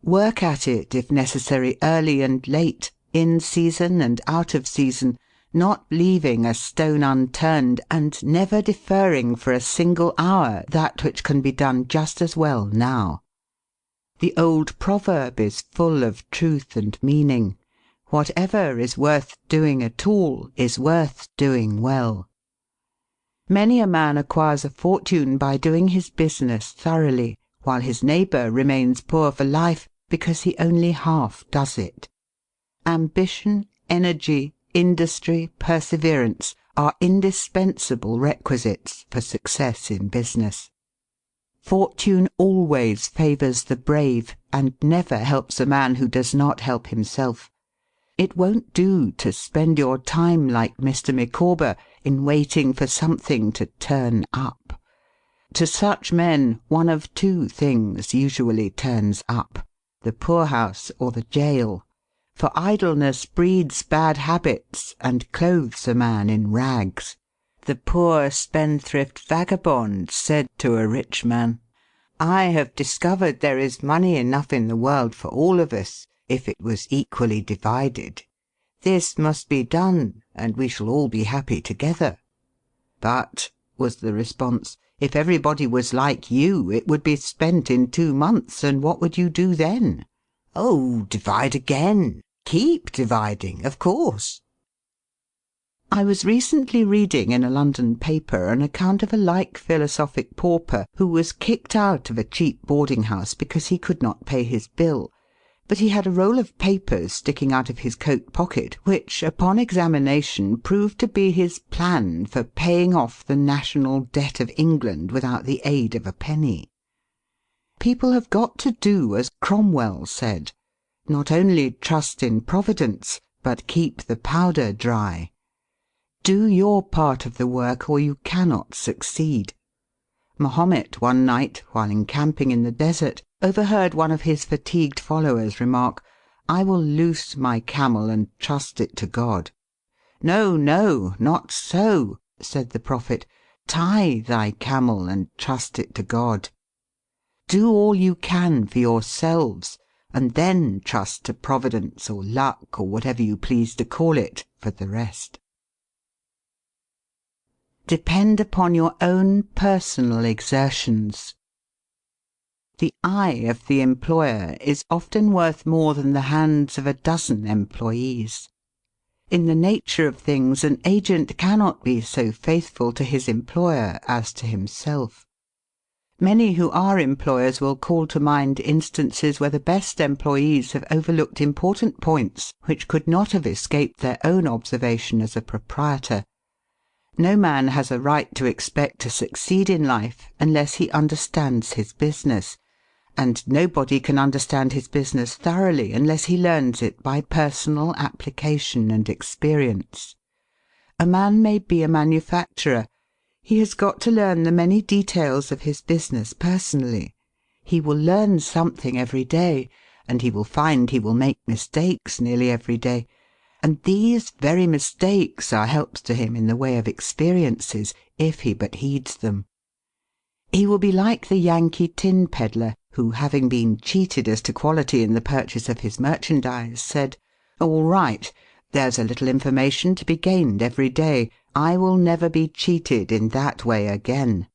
Work at it, if necessary, early and late, in season and out of season, not leaving a stone unturned, and never deferring for a single hour that which can be done just as well now. The old proverb is full of truth and meaning. Whatever is worth doing at all is worth doing well. Many a man acquires a fortune by doing his business thoroughly, while his neighbour remains poor for life because he only half does it. Ambition, energy, industry, perseverance are indispensable requisites for success in business. Fortune always favours the brave, and never helps a man who does not help himself. It won't do to spend your time like Mr. Micawber in waiting for something to turn up. To such men one of two things usually turns up: the poorhouse or the jail. For idleness breeds bad habits and clothes a man in rags. The poor spendthrift vagabond said to a rich man, "I have discovered there is money enough in the world for all of us, if it was equally divided. This must be done, and we shall all be happy together." "But," was the response, "if everybody was like you, it would be spent in 2 months, and what would you do then?" "Oh, divide again. Keep dividing, of course." I was recently reading in a London paper an account of a like philosophic pauper who was kicked out of a cheap boarding-house because he could not pay his bill, but he had a roll of papers sticking out of his coat pocket which, upon examination, proved to be his plan for paying off the national debt of England without the aid of a penny. People have got to do as Cromwell said: not only trust in Providence, but keep the powder dry. Do your part of the work, or you cannot succeed. Mahomet one night, while encamping in the desert, overheard one of his fatigued followers remark, "I will loose my camel and trust it to God." "No, no, not so," said the Prophet. "Tie thy camel and trust it to God. Do all you can for yourselves, and then trust to Providence or luck, or whatever you please to call it, for the rest." Depend upon your own personal exertions. The eye of the employer is often worth more than the hands of a dozen employees. In the nature of things, an agent cannot be so faithful to his employer as to himself. Many who are employers will call to mind instances where the best employees have overlooked important points which could not have escaped their own observation as a proprietor. No man has a right to expect to succeed in life unless he understands his business, and nobody can understand his business thoroughly unless he learns it by personal application and experience. A man may be a manufacturer. He has got to learn the many details of his business personally. He will learn something every day, and he will find he will make mistakes nearly every day. And these very mistakes are helps to him in the way of experiences, if he but heeds them. He will be like the Yankee tin peddler, who, having been cheated as to quality in the purchase of his merchandise, said, "All right, there's a little information to be gained every day. I will never be cheated in that way again."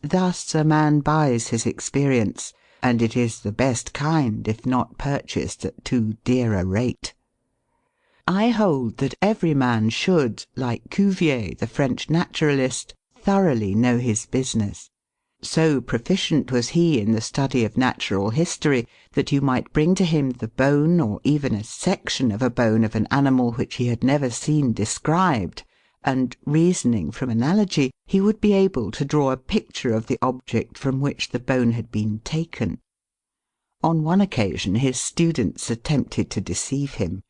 Thus a man buys his experience, and it is the best kind if not purchased at too dear a rate. I hold that every man should, like Cuvier, the French naturalist, thoroughly know his business. So proficient was he in the study of natural history that you might bring to him the bone or even a section of a bone of an animal which he had never seen described, and, reasoning from analogy, he would be able to draw a picture of the object from which the bone had been taken. On one occasion his students attempted to deceive him.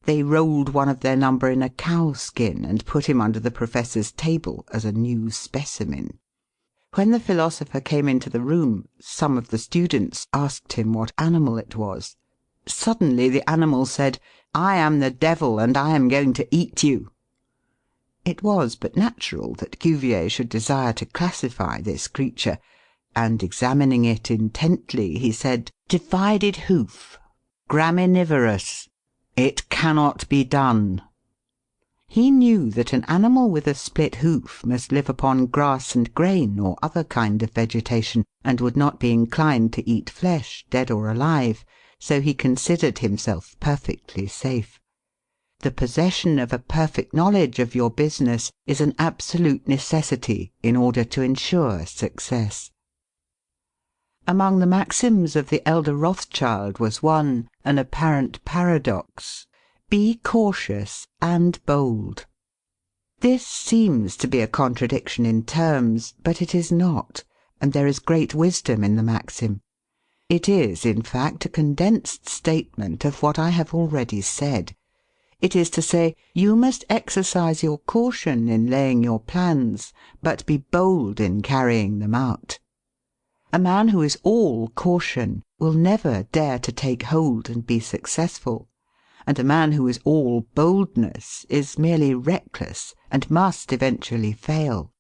They rolled one of their number in a cow-skin and put him under the professor's table as a new specimen. When the philosopher came into the room, some of the students asked him what animal it was. Suddenly the animal said, "I am the devil, and I am going to eat you." It was but natural that Cuvier should desire to classify this creature, and examining it intently, he said, "Divided hoof, graminivorous. It cannot be done." He knew that an animal with a split hoof must live upon grass and grain or other kind of vegetation, and would not be inclined to eat flesh, dead or alive, so he considered himself perfectly safe. The possession of a perfect knowledge of your business is an absolute necessity in order to ensure success. Among the maxims of the elder Rothschild was one, an apparent paradox: "Be cautious and bold." This seems to be a contradiction in terms, but it is not, and there is great wisdom in the maxim. It is, in fact, a condensed statement of what I have already said. It is to say, you must exercise your caution in laying your plans, but be bold in carrying them out. A man who is all caution will never dare to take hold and be successful, and a man who is all boldness is merely reckless and must eventually fail.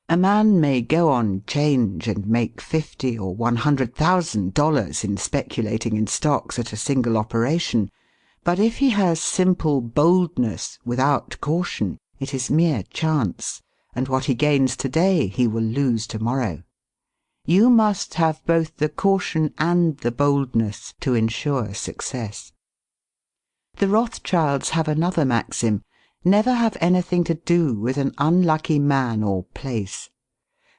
A man may go on 'change and make $50,000 or $100,000 in speculating in stocks at a single operation, but if he has simple boldness without caution, it is mere chance, and what he gains today he will lose tomorrow. You must have both the caution and the boldness to ensure success. The Rothschilds have another maxim: never have anything to do with an unlucky man or place.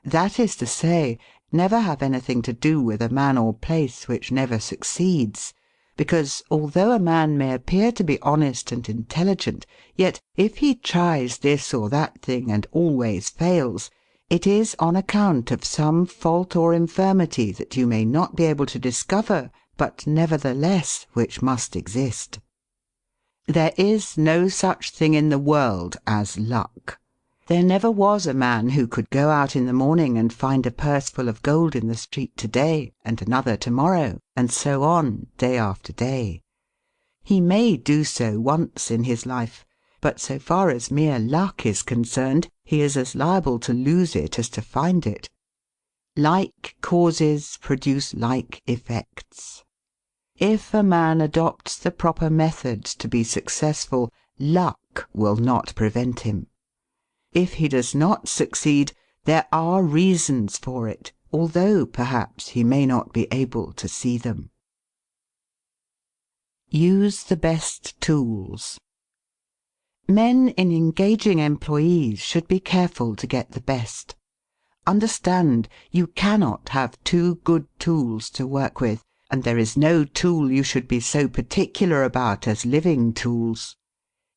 That is to say, never have anything to do with a man or place which never succeeds, because, although a man may appear to be honest and intelligent, yet if he tries this or that thing and always fails, it is on account of some fault or infirmity that you may not be able to discover, but nevertheless which must exist. There is no such thing in the world as luck. There never was a man who could go out in the morning and find a purse full of gold in the street to-day, and another to-morrow, and so on, day after day. He may do so once in his life, but so far as mere luck is concerned, he is as liable to lose it as to find it. Like causes produce like effects. If a man adopts the proper methods to be successful, luck will not prevent him. If he does not succeed, there are reasons for it, although perhaps he may not be able to see them. Use the best tools. Men in engaging employees should be careful to get the best. Understand, you cannot have two good tools to work with, and there is no tool you should be so particular about as living tools.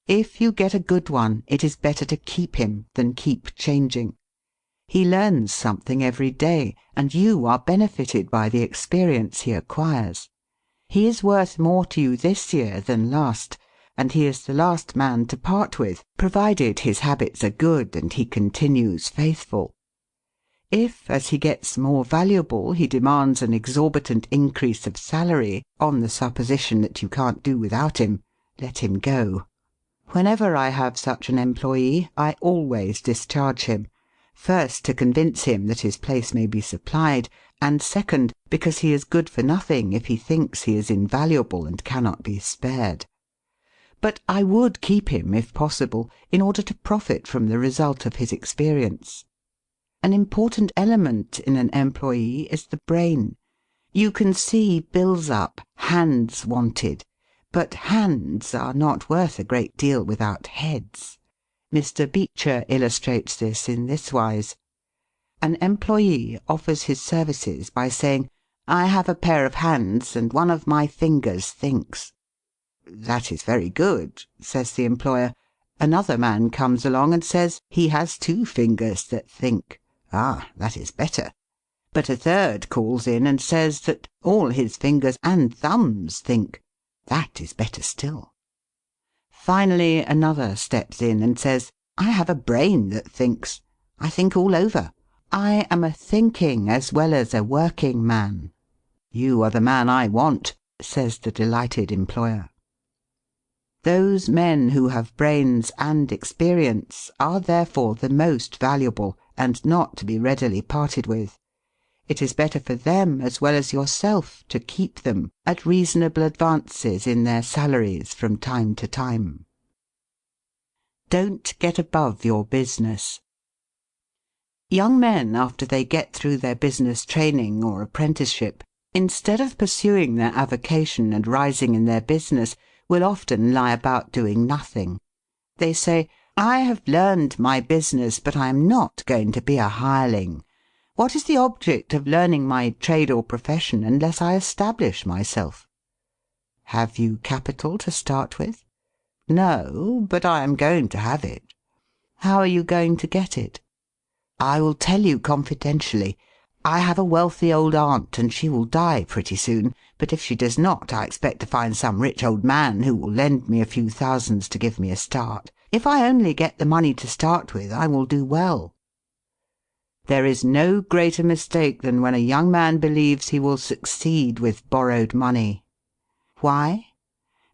If you get a good one, it is better to keep him than keep changing. He learns something every day, and you are benefited by the experience he acquires. He is worth more to you this year than last, and he is the last man to part with, provided his habits are good and he continues faithful. If, as he gets more valuable, he demands an exorbitant increase of salary, on the supposition that you can't do without him, let him go. Whenever I have such an employee, I always discharge him. First, to convince him that his place may be supplied, and second, because he is good for nothing if he thinks he is invaluable and cannot be spared. But I would keep him, if possible, in order to profit from the result of his experience. An important element in an employee is the brain. You can see bills up, hands wanted, but hands are not worth a great deal without heads. Mr. Beecher illustrates this in this wise. An employee offers his services by saying, "I have a pair of hands and one of my fingers thinks." "That is very good," says the employer. Another man comes along and says he has 2 fingers that think. "Ah, that is better." But a third calls in and says that all his fingers and thumbs think. That is better still. Finally, another steps in and says, "I have a brain that thinks. I think all over. I am a thinking as well as a working man." "You are the man I want," says the delighted employer. Those men who have brains and experience are therefore the most valuable, and not to be readily parted with. It is better for them as well as yourself to keep them at reasonable advances in their salaries from time to time. Don't get above your business. Young men, after they get through their business training or apprenticeship, instead of pursuing their avocation and rising in their business, will often lie about doing nothing. They say, "I have learned my business, but I am not going to be a hireling. What is the object of learning my trade or profession unless I establish myself?" Have you capital to start with? No, but I am going to have it. How are you going to get it? I will tell you confidentially. I have a wealthy old aunt, and she will die pretty soon, but if she does not, I expect to find some rich old man who will lend me a few thousands to give me a start. If I only get the money to start with, I will do well. There is no greater mistake than when a young man believes he will succeed with borrowed money. Why?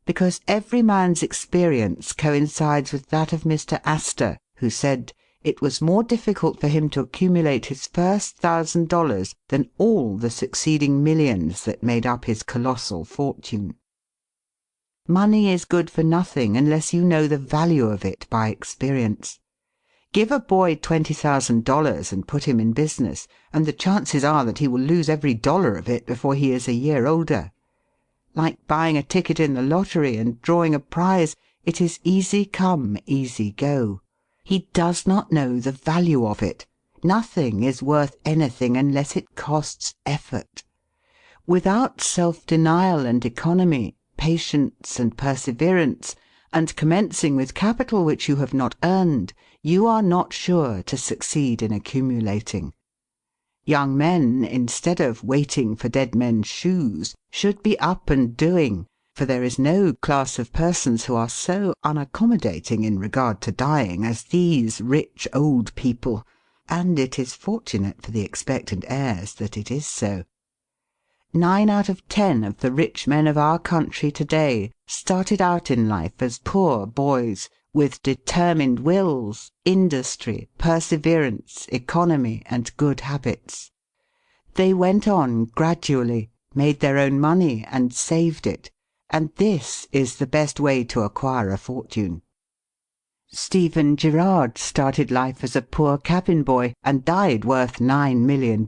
Because every man's experience coincides with that of Mr. Astor, who said it was more difficult for him to accumulate his first $1,000 than all the succeeding millions that made up his colossal fortune. Money is good for nothing unless you know the value of it by experience. Give a boy $20,000 and put him in business, and the chances are that he will lose every dollar of it before he is a year older. Like buying a ticket in the lottery and drawing a prize, it is easy come, easy go. He does not know the value of it. Nothing is worth anything unless it costs effort. Without self-denial and economy, patience and perseverance, and commencing with capital which you have not earned, you are not sure to succeed in accumulating. Young men, instead of waiting for dead men's shoes, should be up and doing, for there is no class of persons who are so unaccommodating in regard to dying as these rich old people, and it is fortunate for the expectant heirs that it is so. 9 out of 10 of the rich men of our country today started out in life as poor boys, with determined wills, industry, perseverance, economy, and good habits. They went on gradually, made their own money, and saved it, and this is the best way to acquire a fortune. Stephen Girard started life as a poor cabin boy and died worth $9 million.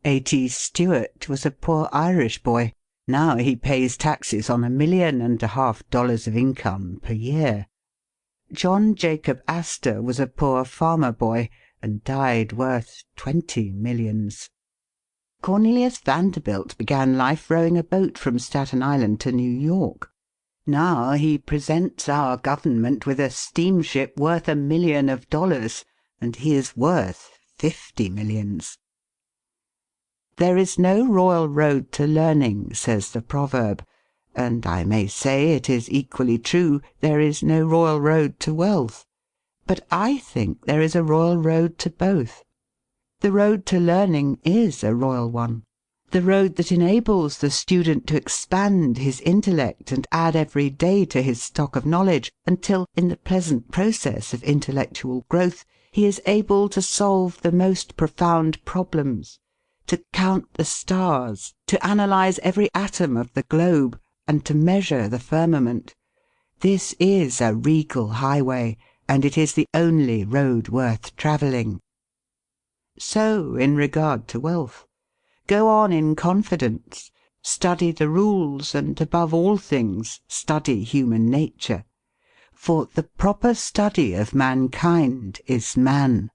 A.T. Stewart was a poor Irish boy. Now he pays taxes on $1.5 million of income per year. John Jacob Astor was a poor farmer boy and died worth 20 millions. Cornelius Vanderbilt began life rowing a boat from Staten Island to New York. Now he presents our government with a steamship worth $1 million, and he is worth 50 millions. There is no royal road to learning, says the proverb, and I may say it is equally true, there is no royal road to wealth. But I think there is a royal road to both. The road to learning is a royal one. The road that enables the student to expand his intellect and add every day to his stock of knowledge, until, in the pleasant process of intellectual growth, he is able to solve the most profound problems, to count the stars, to analyse every atom of the globe, and to measure the firmament. This is a regal highway, and it is the only road worth travelling. So in regard to wealth. Go on in confidence, study the rules, and above all things, study human nature. For the proper study of mankind is man.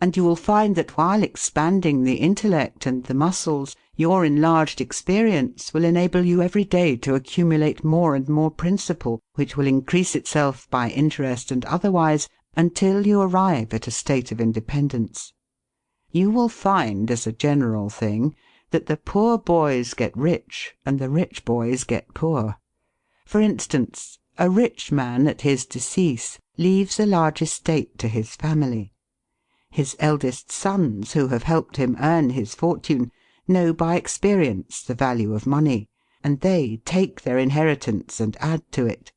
And you will find that while expanding the intellect and the muscles, your enlarged experience will enable you every day to accumulate more and more principle, which will increase itself by interest and otherwise, until you arrive at a state of independence. You will find, as a general thing, that the poor boys get rich and the rich boys get poor. For instance, a rich man at his decease leaves a large estate to his family. His eldest sons, who have helped him earn his fortune, know by experience the value of money, and they take their inheritance and add to it.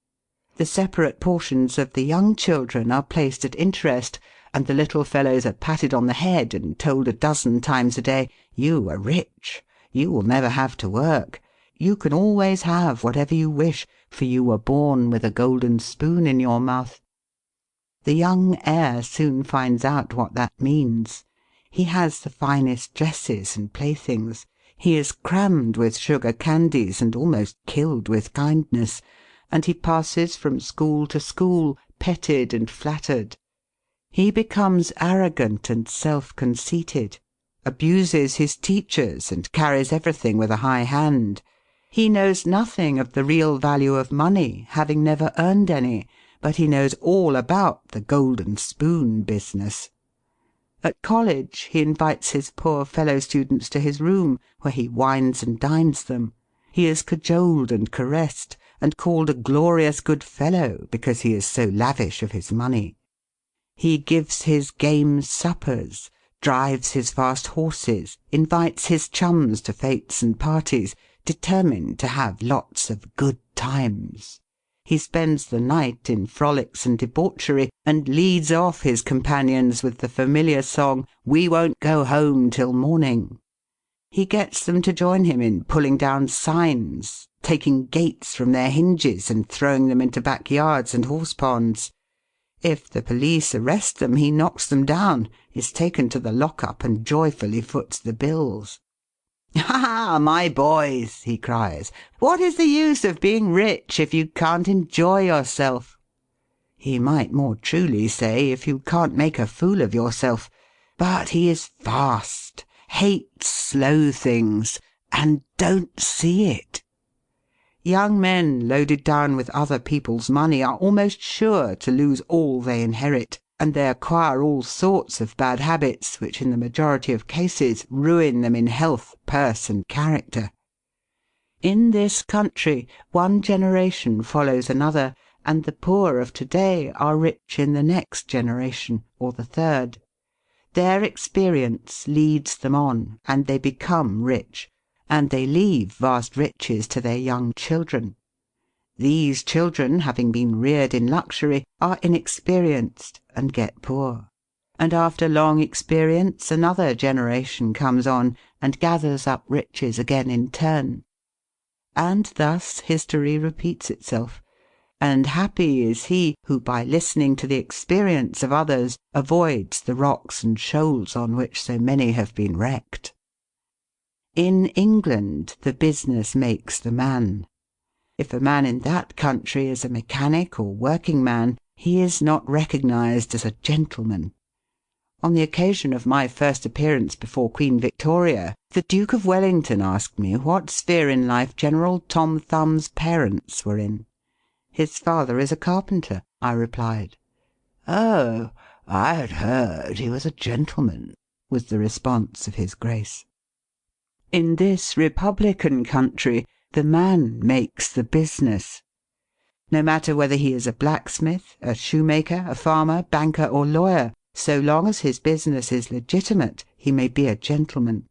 The separate portions of the young children are placed at interest, and the little fellows are patted on the head and told a dozen times a day, "You are rich. You will never have to work. You can always have whatever you wish, for you were born with a golden spoon in your mouth." The young heir soon finds out what that means. He has the finest dresses and playthings. He is crammed with sugar candies and almost killed with kindness, and he passes from school to school, petted and flattered. He becomes arrogant and self-conceited, abuses his teachers, and carries everything with a high hand. He knows nothing of the real value of money, having never earned any, but he knows all about the golden spoon business. At college he invites his poor fellow-students to his room, where he wines and dines them. He is cajoled and caressed, and called a glorious good fellow, because he is so lavish of his money. He gives his game suppers, drives his fast horses, invites his chums to fêtes and parties, determined to have lots of good times. He spends the night in frolics and debauchery, and leads off his companions with the familiar song, "We won't go home till morning." He gets them to join him in pulling down signs, taking gates from their hinges and throwing them into backyards and horse-ponds. If the police arrest them, he knocks them down, is taken to the lock-up, and joyfully foots the bills. "Ha, my boys," he cries, "what is the use of being rich if you can't enjoy yourself?" He might more truly say, if you can't make a fool of yourself. But he is fast, hates slow things, and don't see it. Young men loaded down with other people's money are almost sure to lose all they inherit, and they acquire all sorts of bad habits which in the majority of cases ruin them in health, purse, and character. In this country one generation follows another, and the poor of to-day are rich in the next generation, or the third. Their experience leads them on, and they become rich, and they leave vast riches to their young children. These children, having been reared in luxury, are inexperienced and get poor. And after long experience another generation comes on and gathers up riches again in turn. And thus history repeats itself. And happy is he who, by listening to the experience of others, avoids the rocks and shoals on which so many have been wrecked. In England the business makes the man. If a man in that country is a mechanic or working man, he is not recognised as a gentleman. On the occasion of my first appearance before Queen Victoria, the Duke of Wellington asked me what sphere in life General Tom Thumb's parents were in. "His father is a carpenter," I replied. "Oh, I had heard he was a gentleman," was the response of his Grace. In this republican country, the man makes the business. No matter whether he is a blacksmith, a shoemaker, a farmer, banker, or lawyer, So long as his business is legitimate, he may be a gentleman.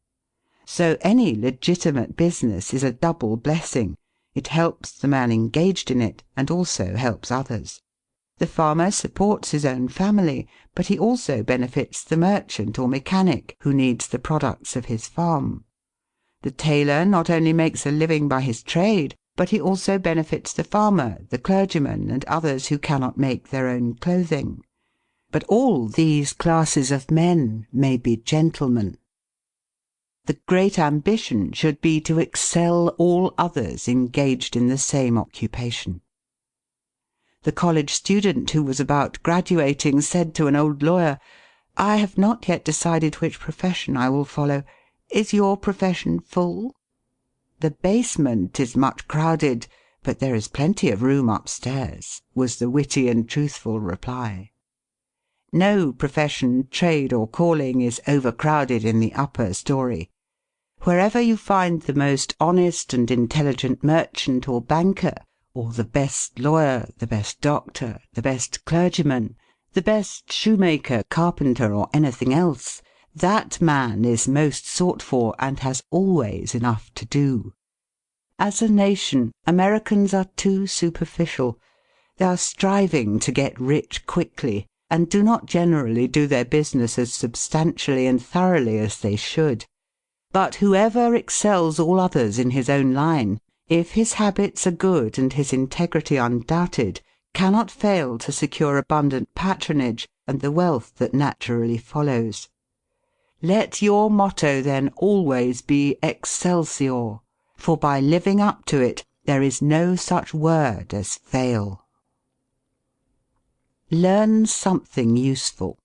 So any legitimate business is a double blessing. It helps the man engaged in it, and also helps others. The farmer supports his own family, but he also benefits the merchant or mechanic who needs the products of his farm. The tailor not only makes a living by his trade, but he also benefits the farmer, the clergyman, and others who cannot make their own clothing. But all these classes of men may be gentlemen. The great ambition should be to excel all others engaged in the same occupation. The college student who was about graduating said to an old lawyer, "I have not yet decided which profession I will follow. Is your profession full?" "The basement is much crowded, but there is plenty of room upstairs," was the witty and truthful reply. No profession, trade, or calling is overcrowded in the upper story. Wherever you find the most honest and intelligent merchant or banker, or the best lawyer, the best doctor, the best clergyman, the best shoemaker, carpenter, or anything else, that man is most sought for and has always enough to do. As a nation, Americans are too superficial. They are striving to get rich quickly, and do not generally do their business as substantially and thoroughly as they should. But whoever excels all others in his own line, if his habits are good and his integrity undoubted, cannot fail to secure abundant patronage and the wealth that naturally follows. Let your motto then always be Excelsior, for by living up to it there is no such word as fail. Learn something useful.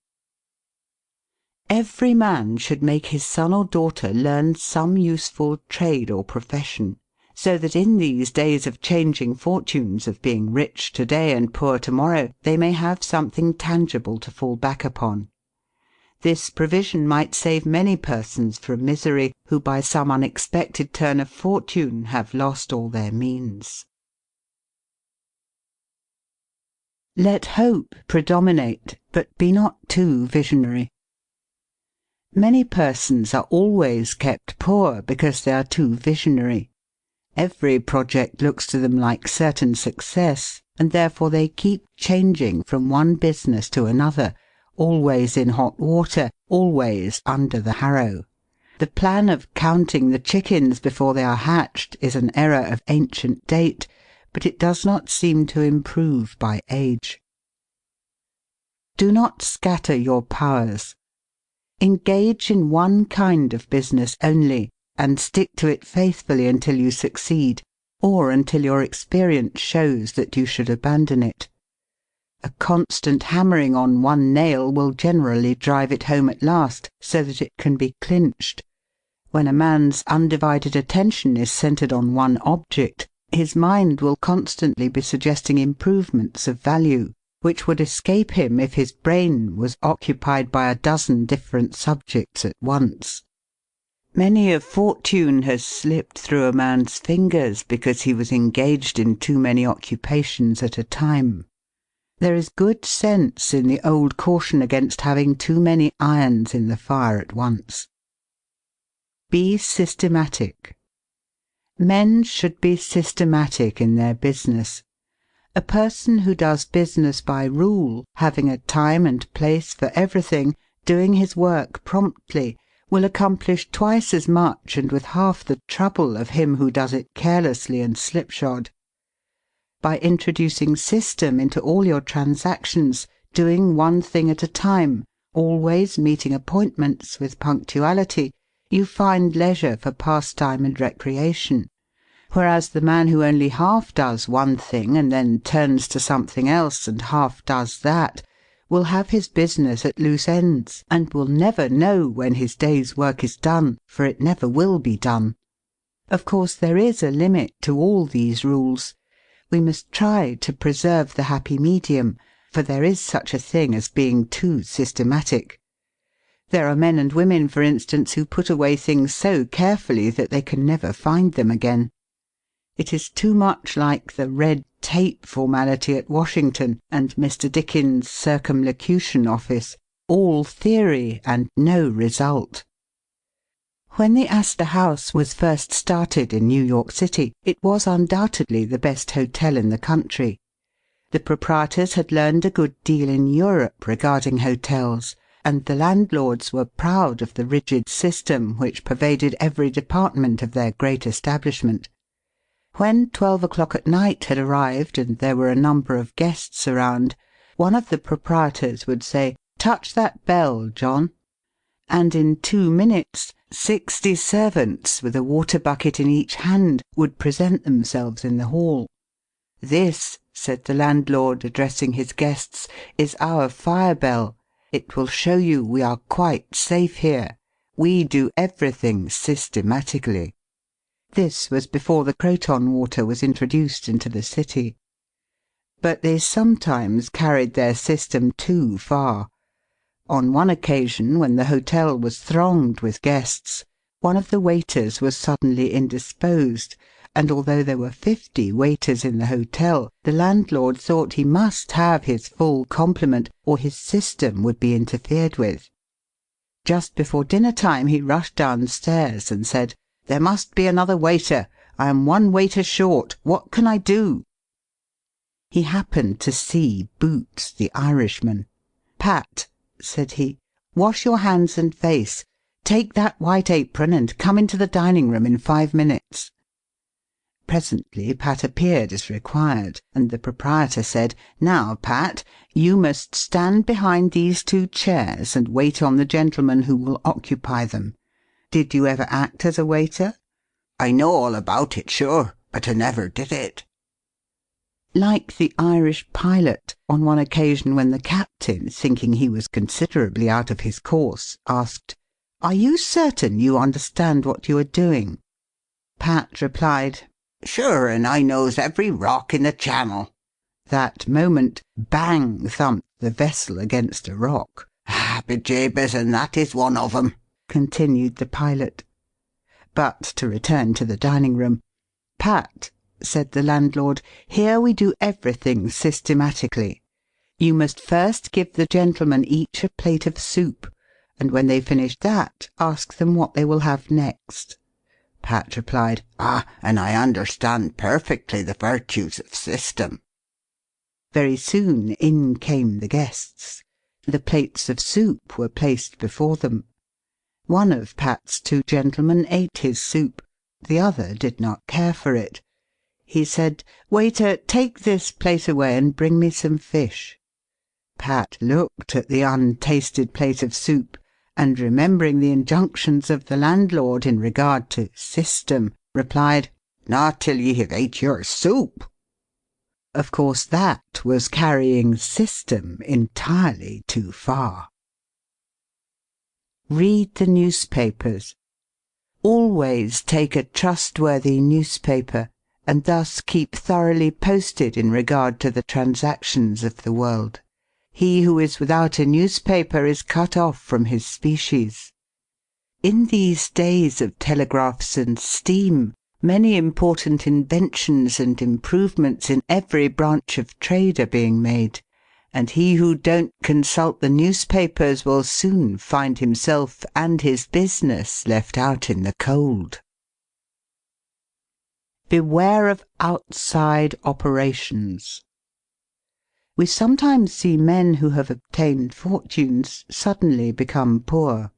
Every man should make his son or daughter learn some useful trade or profession, so that in these days of changing fortunes, of being rich to-day and poor to-morrow, they may have something tangible to fall back upon. This provision might save many persons from misery who by some unexpected turn of fortune have lost all their means. Let hope predominate, but be not too visionary. Many persons are always kept poor because they are too visionary. Every project looks to them like certain success, and therefore they keep changing from one business to another, always in hot water, always under the harrow. The plan of counting the chickens before they are hatched is an error of ancient date, but it does not seem to improve by age. Do not scatter your powers. Engage in one kind of business only, and stick to it faithfully until you succeed, or until your experience shows that you should abandon it. A constant hammering on one nail will generally drive it home at last, so that it can be clinched. When a man's undivided attention is centered on one object, his mind will constantly be suggesting improvements of value, which would escape him if his brain was occupied by a dozen different subjects at once. Many a fortune has slipped through a man's fingers because he was engaged in too many occupations at a time. There is good sense in the old caution against having too many irons in the fire at once. Be systematic. Men should be systematic in their business. A person who does business by rule, having a time and place for everything, doing his work promptly, will accomplish twice as much and with half the trouble of him who does it carelessly and slipshod. By introducing system into all your transactions, doing one thing at a time, always meeting appointments with punctuality, you find leisure for pastime and recreation. Whereas the man who only half does one thing and then turns to something else and half does that, will have his business at loose ends, and will never know when his day's work is done, for it never will be done. Of course there is a limit to all these rules. We must try to preserve the happy medium, for there is such a thing as being too systematic. There are men and women, for instance, who put away things so carefully that they can never find them again. It is too much like the red tape formality at Washington and Mr. Dickens' Circumlocution Office, all theory and no result. When the Astor House was first started in New York City, it was undoubtedly the best hotel in the country. The proprietors had learned a good deal in Europe regarding hotels, and the landlords were proud of the rigid system which pervaded every department of their great establishment. When 12 o'clock at night had arrived and there were a number of guests around, one of the proprietors would say, "Touch that bell, John," and in 2 minutes 60 servants, with a water bucket in each hand, would present themselves in the hall. "This," said the landlord, addressing his guests, "is our fire bell. It will show you we are quite safe here. We do everything systematically." This was before the Croton water was introduced into the city. But they sometimes carried their system too far. On one occasion, when the hotel was thronged with guests, one of the waiters was suddenly indisposed, and although there were 50 waiters in the hotel, the landlord thought he must have his full complement or his system would be interfered with. Just before dinner time he rushed downstairs and said, "There must be another waiter. I am one waiter short. What can I do?" He happened to see Boots, the Irishman. "Pat," said he, "wash your hands and face. Take that white apron and come into the dining room in 5 minutes." Presently Pat appeared as required, and the proprietor said, "Now, Pat, you must stand behind these 2 chairs and wait on the gentleman who will occupy them. Did you ever act as a waiter?" "I know all about it, sure, but I never did it." Like the Irish pilot, on one occasion when the captain, thinking he was considerably out of his course, asked, "Are you certain you understand what you are doing?" Pat replied, "Sure, and I knows every rock in the channel." That moment, bang thumped the vessel against a rock. "Ah, bejabers, and that is one of 'em," continued the pilot. But to return to the dining room. "Pat," said the landlord, "here we do everything systematically. You must first give the gentlemen each a plate of soup, and when they've finished that, ask them what they will have next." Pat replied, "Ah, and I understand perfectly the virtues of system." Very soon in came the guests. The plates of soup were placed before them. One of Pat's 2 gentlemen ate his soup. The other did not care for it. He said, "Waiter, take this plate away and bring me some fish." Pat looked at the untasted plate of soup, and remembering the injunctions of the landlord in regard to system, replied, "Not till ye have ate your soup." Of course that was carrying system entirely too far. Read the newspapers. Always take a trustworthy newspaper, and thus keep thoroughly posted in regard to the transactions of the world. He who is without a newspaper is cut off from his species. In these days of telegraphs and steam, many important inventions and improvements in every branch of trade are being made, and he who don't consult the newspapers will soon find himself and his business left out in the cold. Beware of outside operations. We sometimes see men who have obtained fortunes suddenly become poor.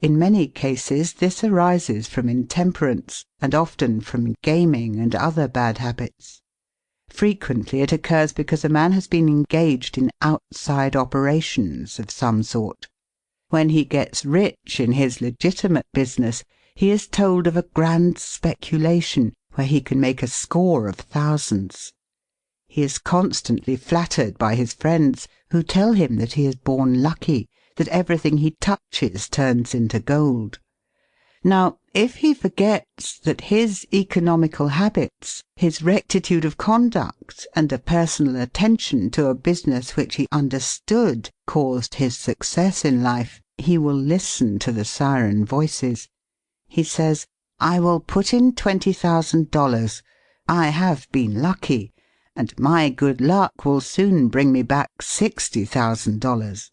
In many cases this arises from intemperance, and often from gaming and other bad habits. Frequently it occurs because a man has been engaged in outside operations of some sort. When he gets rich in his legitimate business, he is told of a grand speculation where he can make a score of thousands. He is constantly flattered by his friends, who tell him that he is born lucky, that everything he touches turns into gold. Now, if he forgets that his economical habits, his rectitude of conduct, and a personal attention to a business which he understood caused his success in life, he will listen to the siren voices. He says, "I will put in $20,000. I have been lucky, and my good luck will soon bring me back $60,000.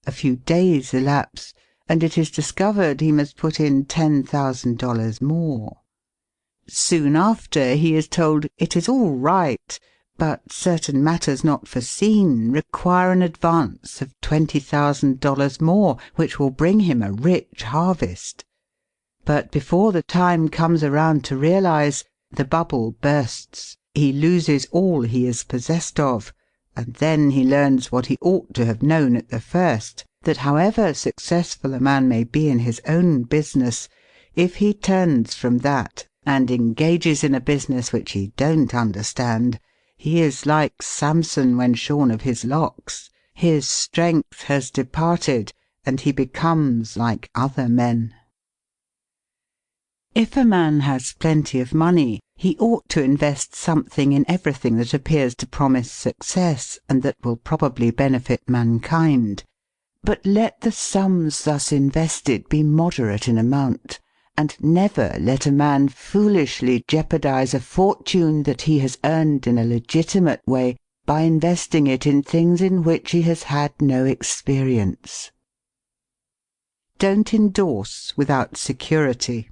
A few days elapse, and it is discovered he must put in $10,000 more. Soon after he is told it is all right, but certain matters not foreseen require an advance of $20,000 more, which will bring him a rich harvest. But before the time comes around to realize, the bubble bursts, he loses all he is possessed of, and then he learns what he ought to have known at the first, that however successful a man may be in his own business, if he turns from that and engages in a business which he don't understand, he is like Samson when shorn of his locks. His strength has departed, and he becomes like other men. If a man has plenty of money, he ought to invest something in everything that appears to promise success and that will probably benefit mankind. But let the sums thus invested be moderate in amount, and never let a man foolishly jeopardize a fortune that he has earned in a legitimate way by investing it in things in which he has had no experience. Don't endorse without security.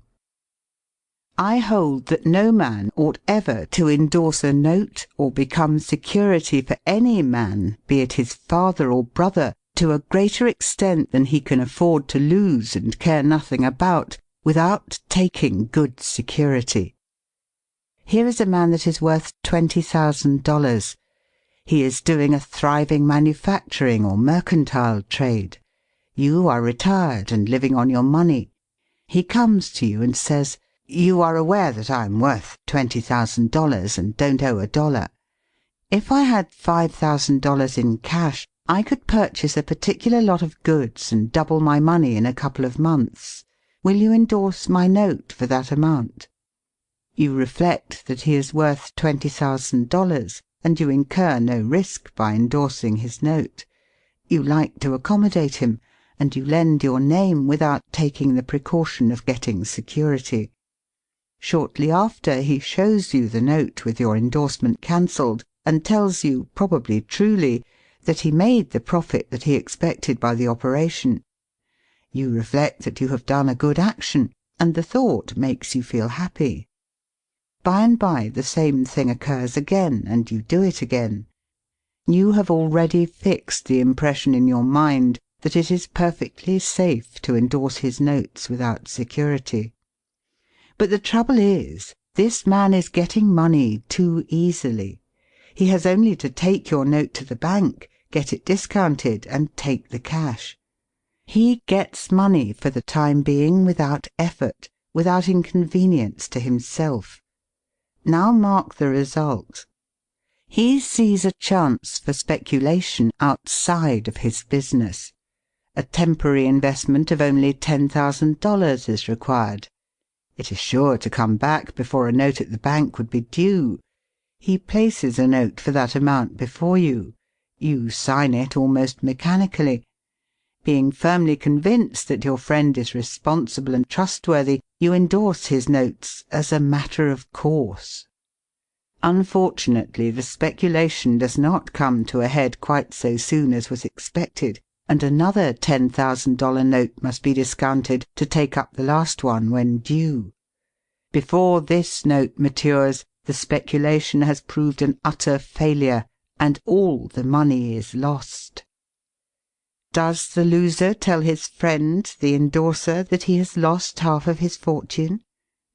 I hold that no man ought ever to endorse a note or become security for any man, be it his father or brother, to a greater extent than he can afford to lose and care nothing about, without taking good security. Here is a man that is worth $20,000. He is doing a thriving manufacturing or mercantile trade. You are retired and living on your money. He comes to you and says, "You are aware that I am worth $20,000 and don't owe a dollar. If I had $5,000 in cash, I could purchase a particular lot of goods and double my money in a couple of months. Will you endorse my note for that amount?" You reflect that he is worth $20,000, and you incur no risk by endorsing his note. You like to accommodate him, and you lend your name without taking the precaution of getting security. Shortly after, he shows you the note with your endorsement cancelled, and tells you, probably truly, that he made the profit that he expected by the operation. You reflect that you have done a good action, and the thought makes you feel happy. By and by the same thing occurs again, and you do it again. You have already fixed the impression in your mind that it is perfectly safe to endorse his notes without security. But the trouble is, this man is getting money too easily. He has only to take your note to the bank, get it discounted, and take the cash. He gets money for the time being without effort, without inconvenience to himself. Now mark the result. He sees a chance for speculation outside of his business. A temporary investment of only $10,000 is required. It is sure to come back before a note at the bank would be due. He places a note for that amount before you. You sign it almost mechanically. Being firmly convinced that your friend is responsible and trustworthy, you endorse his notes as a matter of course. Unfortunately, the speculation does not come to a head quite so soon as was expected, and another $10,000 note must be discounted to take up the last one when due. Before this note matures, the speculation has proved an utter failure, and all the money is lost. Does the loser tell his friend, the endorser, that he has lost half of his fortune?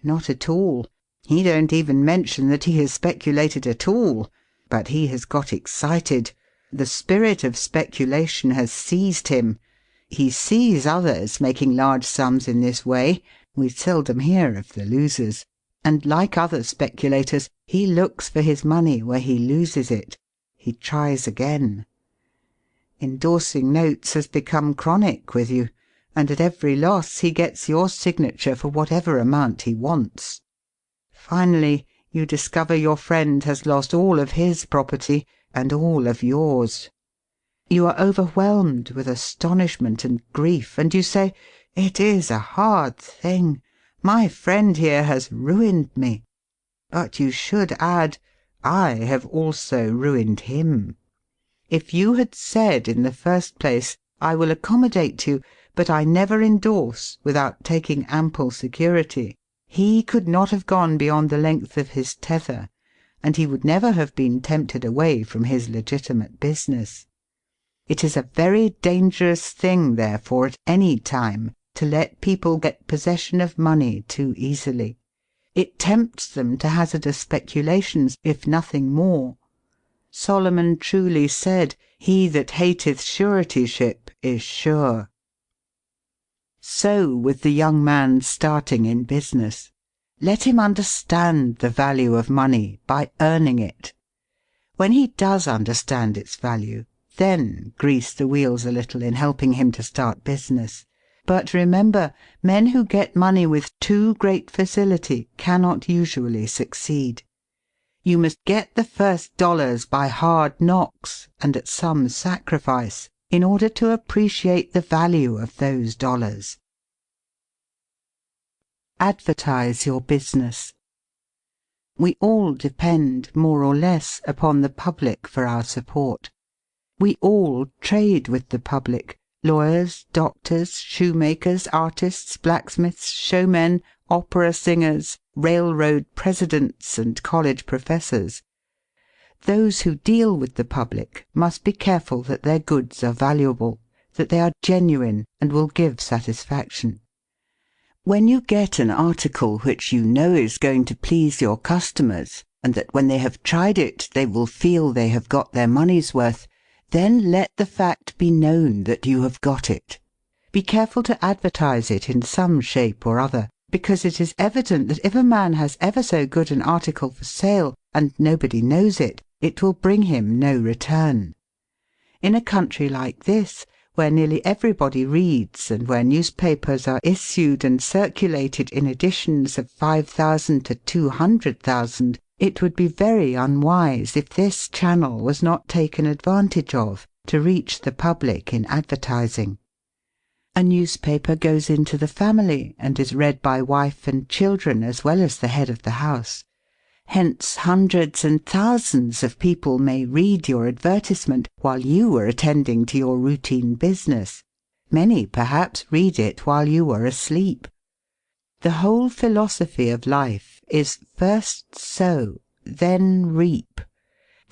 Not at all. He don't even mention that he has speculated at all. But he has got excited. The spirit of speculation has seized him. He sees others making large sums in this way. We seldom hear of the losers. And like other speculators, he looks for his money where he loses it. He tries again. Endorsing notes has become chronic with you, and at every loss he gets your signature for whatever amount he wants. Finally, you discover your friend has lost all of his property and all of yours. You are overwhelmed with astonishment and grief, and you say, "It is a hard thing. My friend here has ruined me." But you should add, "I have also ruined him." If you had said in the first place, I will accommodate you, but I never endorse without taking ample security. He could not have gone beyond the length of his tether, and he would never have been tempted away from his legitimate business. It is a very dangerous thing, therefore, at any time, to let people get possession of money too easily. It tempts them to hazardous speculations, if nothing more. Solomon truly said, "He that hateth suretyship is sure." So with the young man starting in business. Let him understand the value of money by earning it. When he does understand its value, then grease the wheels a little in helping him to start business. But remember, men who get money with too great facility cannot usually succeed. You must get the first dollars by hard knocks and at some sacrifice in order to appreciate the value of those dollars. Advertise your business. We all depend, more or less, upon the public for our support. We all trade with the public. Lawyers, doctors, shoemakers, artists, blacksmiths, showmen, opera singers, railroad presidents, and college professors. Those who deal with the public must be careful that their goods are valuable, that they are genuine and will give satisfaction. When you get an article which you know is going to please your customers, and that when they have tried it they will feel they have got their money's worth, then let the fact be known that you have got it. Be careful to advertise it in some shape or other, because it is evident that if a man has ever so good an article for sale, and nobody knows it, it will bring him no return. In a country like this, where nearly everybody reads, and where newspapers are issued and circulated in editions of 5,000 to 200,000, it would be very unwise if this channel was not taken advantage of to reach the public in advertising. A newspaper goes into the family and is read by wife and children as well as the head of the house. Hence hundreds and thousands of people may read your advertisement while you are attending to your routine business. Many, perhaps, read it while you are asleep. The whole philosophy of life is first sow, then reap.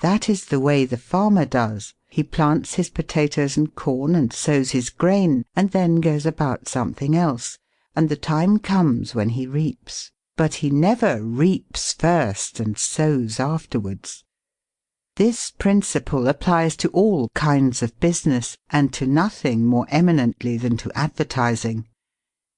That is the way the farmer does. He plants his potatoes and corn and sows his grain, and then goes about something else, and the time comes when he reaps. But he never reaps first and sows afterwards. This principle applies to all kinds of business, and to nothing more eminently than to advertising.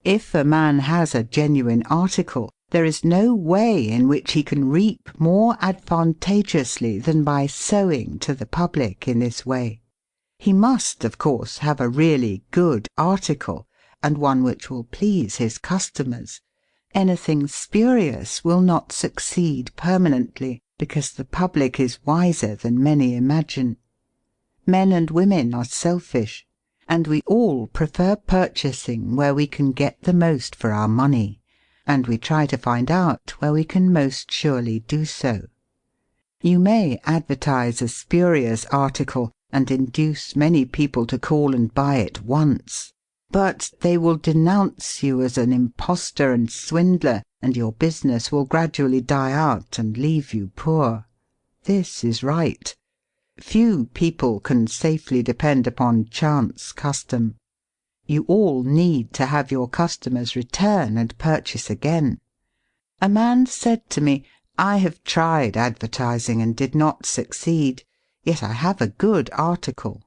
If a man has a genuine article, there is no way in which he can reap more advantageously than by sowing to the public in this way. He must, of course, have a really good article, and one which will please his customers. Anything spurious will not succeed permanently, because the public is wiser than many imagine. Men and women are selfish, and we all prefer purchasing where we can get the most for our money, and we try to find out where we can most surely do so. You may advertise a spurious article and induce many people to call and buy it once, but they will denounce you as an impostor and swindler, and your business will gradually die out and leave you poor. This is right. Few people can safely depend upon chance custom. You all need to have your customers return and purchase again. A man said to me, "I have tried advertising and did not succeed, yet I have a good article."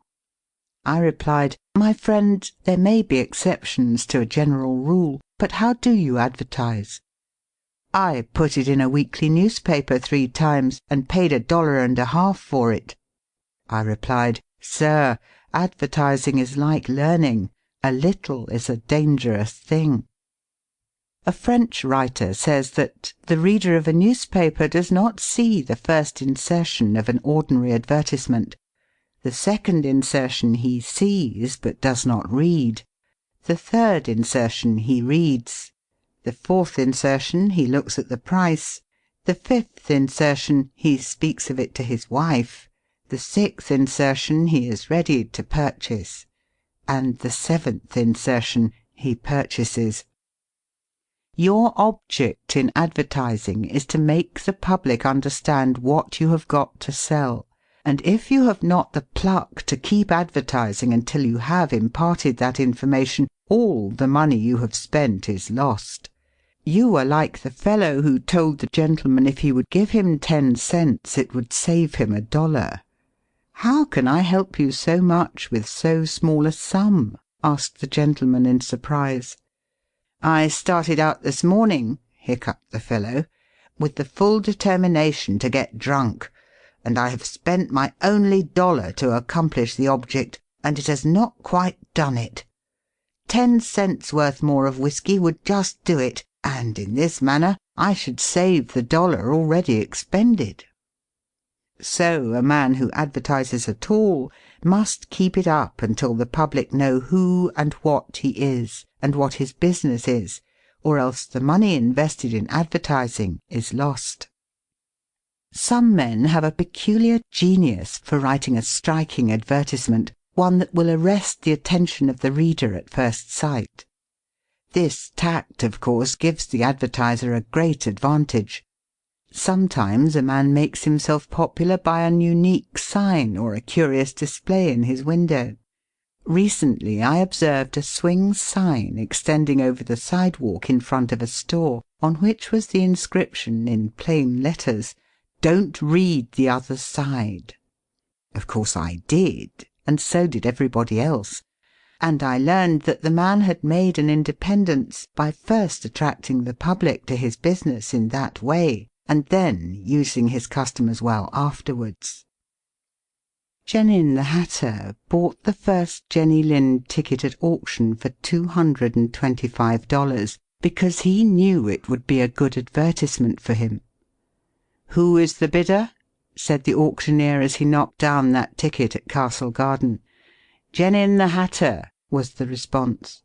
I replied, "My friend, there may be exceptions to a general rule, but how do you advertise?" "I put it in a weekly newspaper 3 times and paid $1.50 for it." I replied, "Sir, advertising is like learning. A little is a dangerous thing." A French writer says that the reader of a newspaper does not see the first insertion of an ordinary advertisement. The second insertion he sees, but does not read. The third insertion he reads. The fourth insertion he looks at the price. The fifth insertion he speaks of it to his wife. The sixth insertion he is ready to purchase. and the 7th insertion he purchases. Your object in advertising is to make the public understand what you have got to sell, and if you have not the pluck to keep advertising until you have imparted that information, all the money you have spent is lost. You are like the fellow who told the gentleman if he would give him 10 cents it would save him $1. "How can I help you so much with so small a sum?" asked the gentleman in surprise. "I started out this morning," hiccuped the fellow, "with the full determination to get drunk, and I have spent my only $1 to accomplish the object, and it has not quite done it. 10 cents worth more of whiskey would just do it, and in this manner I should save the $1 already expended." So a man who advertises at all must keep it up until the public know who and what he is, and what his business is, or else the money invested in advertising is lost. Some men have a peculiar genius for writing a striking advertisement, one that will arrest the attention of the reader at first sight. This tact, of course, gives the advertiser a great advantage. Sometimes a man makes himself popular by an unique sign or a curious display in his window. Recently I observed a swing sign extending over the sidewalk in front of a store, on which was the inscription in plain letters, "Don't read the other side." Of course I did, and so did everybody else, and I learned that the man had made an independence by first attracting the public to his business in that way, and then using his customers well afterwards. Genin the Hatter bought the first Jenny Lind ticket at auction for $225 because he knew it would be a good advertisement for him. "Who is the bidder?" said the auctioneer as he knocked down that ticket at Castle Garden. "Genin the Hatter," was the response.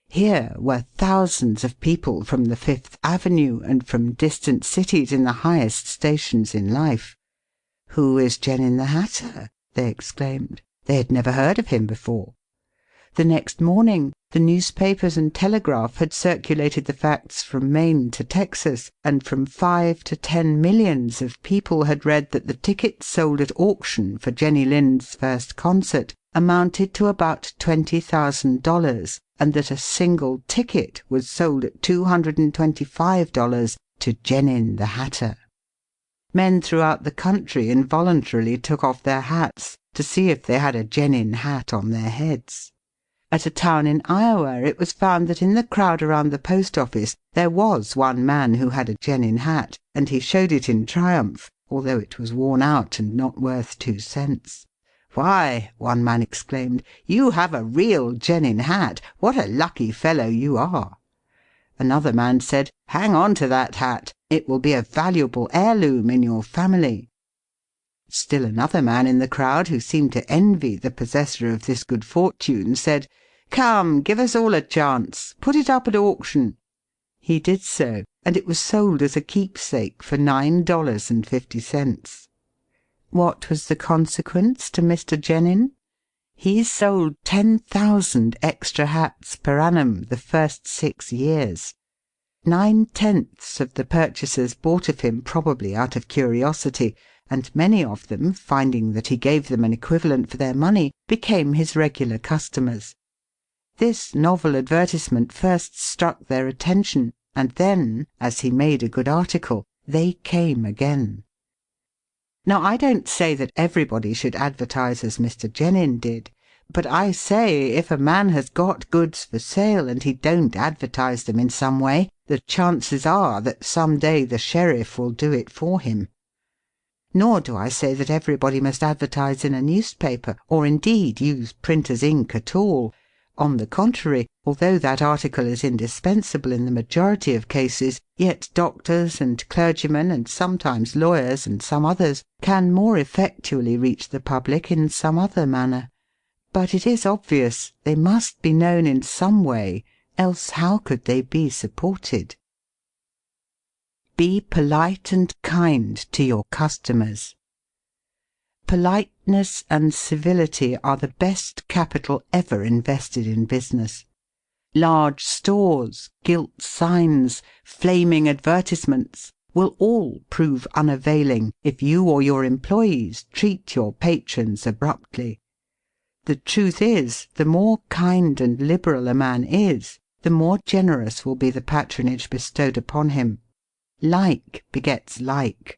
Here were thousands of people from the Fifth Avenue and from distant cities in the highest stations in life. "Who is Genin the Hatter?" they exclaimed. They had never heard of him before. The next morning the newspapers and telegraph had circulated the facts from Maine to Texas, and from 5 to 10 millions of people had read that the tickets sold at auction for Jenny Lind's first concert amounted to about $20,000, and that a single ticket was sold at $225 to Genin the Hatter. Men throughout the country involuntarily took off their hats to see if they had a Genin hat on their heads. At a town in Iowa it was found that in the crowd around the post office there was one man who had a Genin hat, and he showed it in triumph, although it was worn out and not worth 2 cents. "Why," one man exclaimed, "you have a real Genin hat. What a lucky fellow you are." Another man said, "Hang on to that hat. It will be a valuable heirloom in your family." Still another man in the crowd, who seemed to envy the possessor of this good fortune, said, "Come, give us all a chance. Put it up at auction." He did so, and it was sold as a keepsake for $9.50. What was the consequence to Mr. Genin? He sold 10,000 extra hats per annum the first 6 years. 9/10 of the purchasers bought of him probably out of curiosity, and many of them, finding that he gave them an equivalent for their money, became his regular customers. This novel advertisement first struck their attention, and then, as he made a good article, they came again. Now, I don't say that everybody should advertise as Mr. Genin did, but I say if a man has got goods for sale and he don't advertise them in some way, the chances are that some day the sheriff will do it for him. Nor do I say that everybody must advertise in a newspaper, or indeed use printer's ink at all. On the contrary, although that article is indispensable in the majority of cases, yet doctors and clergymen and sometimes lawyers and some others can more effectually reach the public in some other manner. But it is obvious they must be known in some way, else how could they be supported? Be polite and kind to your customers. Politeness politeness and civility are the best capital ever invested in business. Large stores, gilt signs, flaming advertisements will all prove unavailing if you or your employees treat your patrons abruptly. The truth is, the more kind and liberal a man is, the more generous will be the patronage bestowed upon him. Like begets like.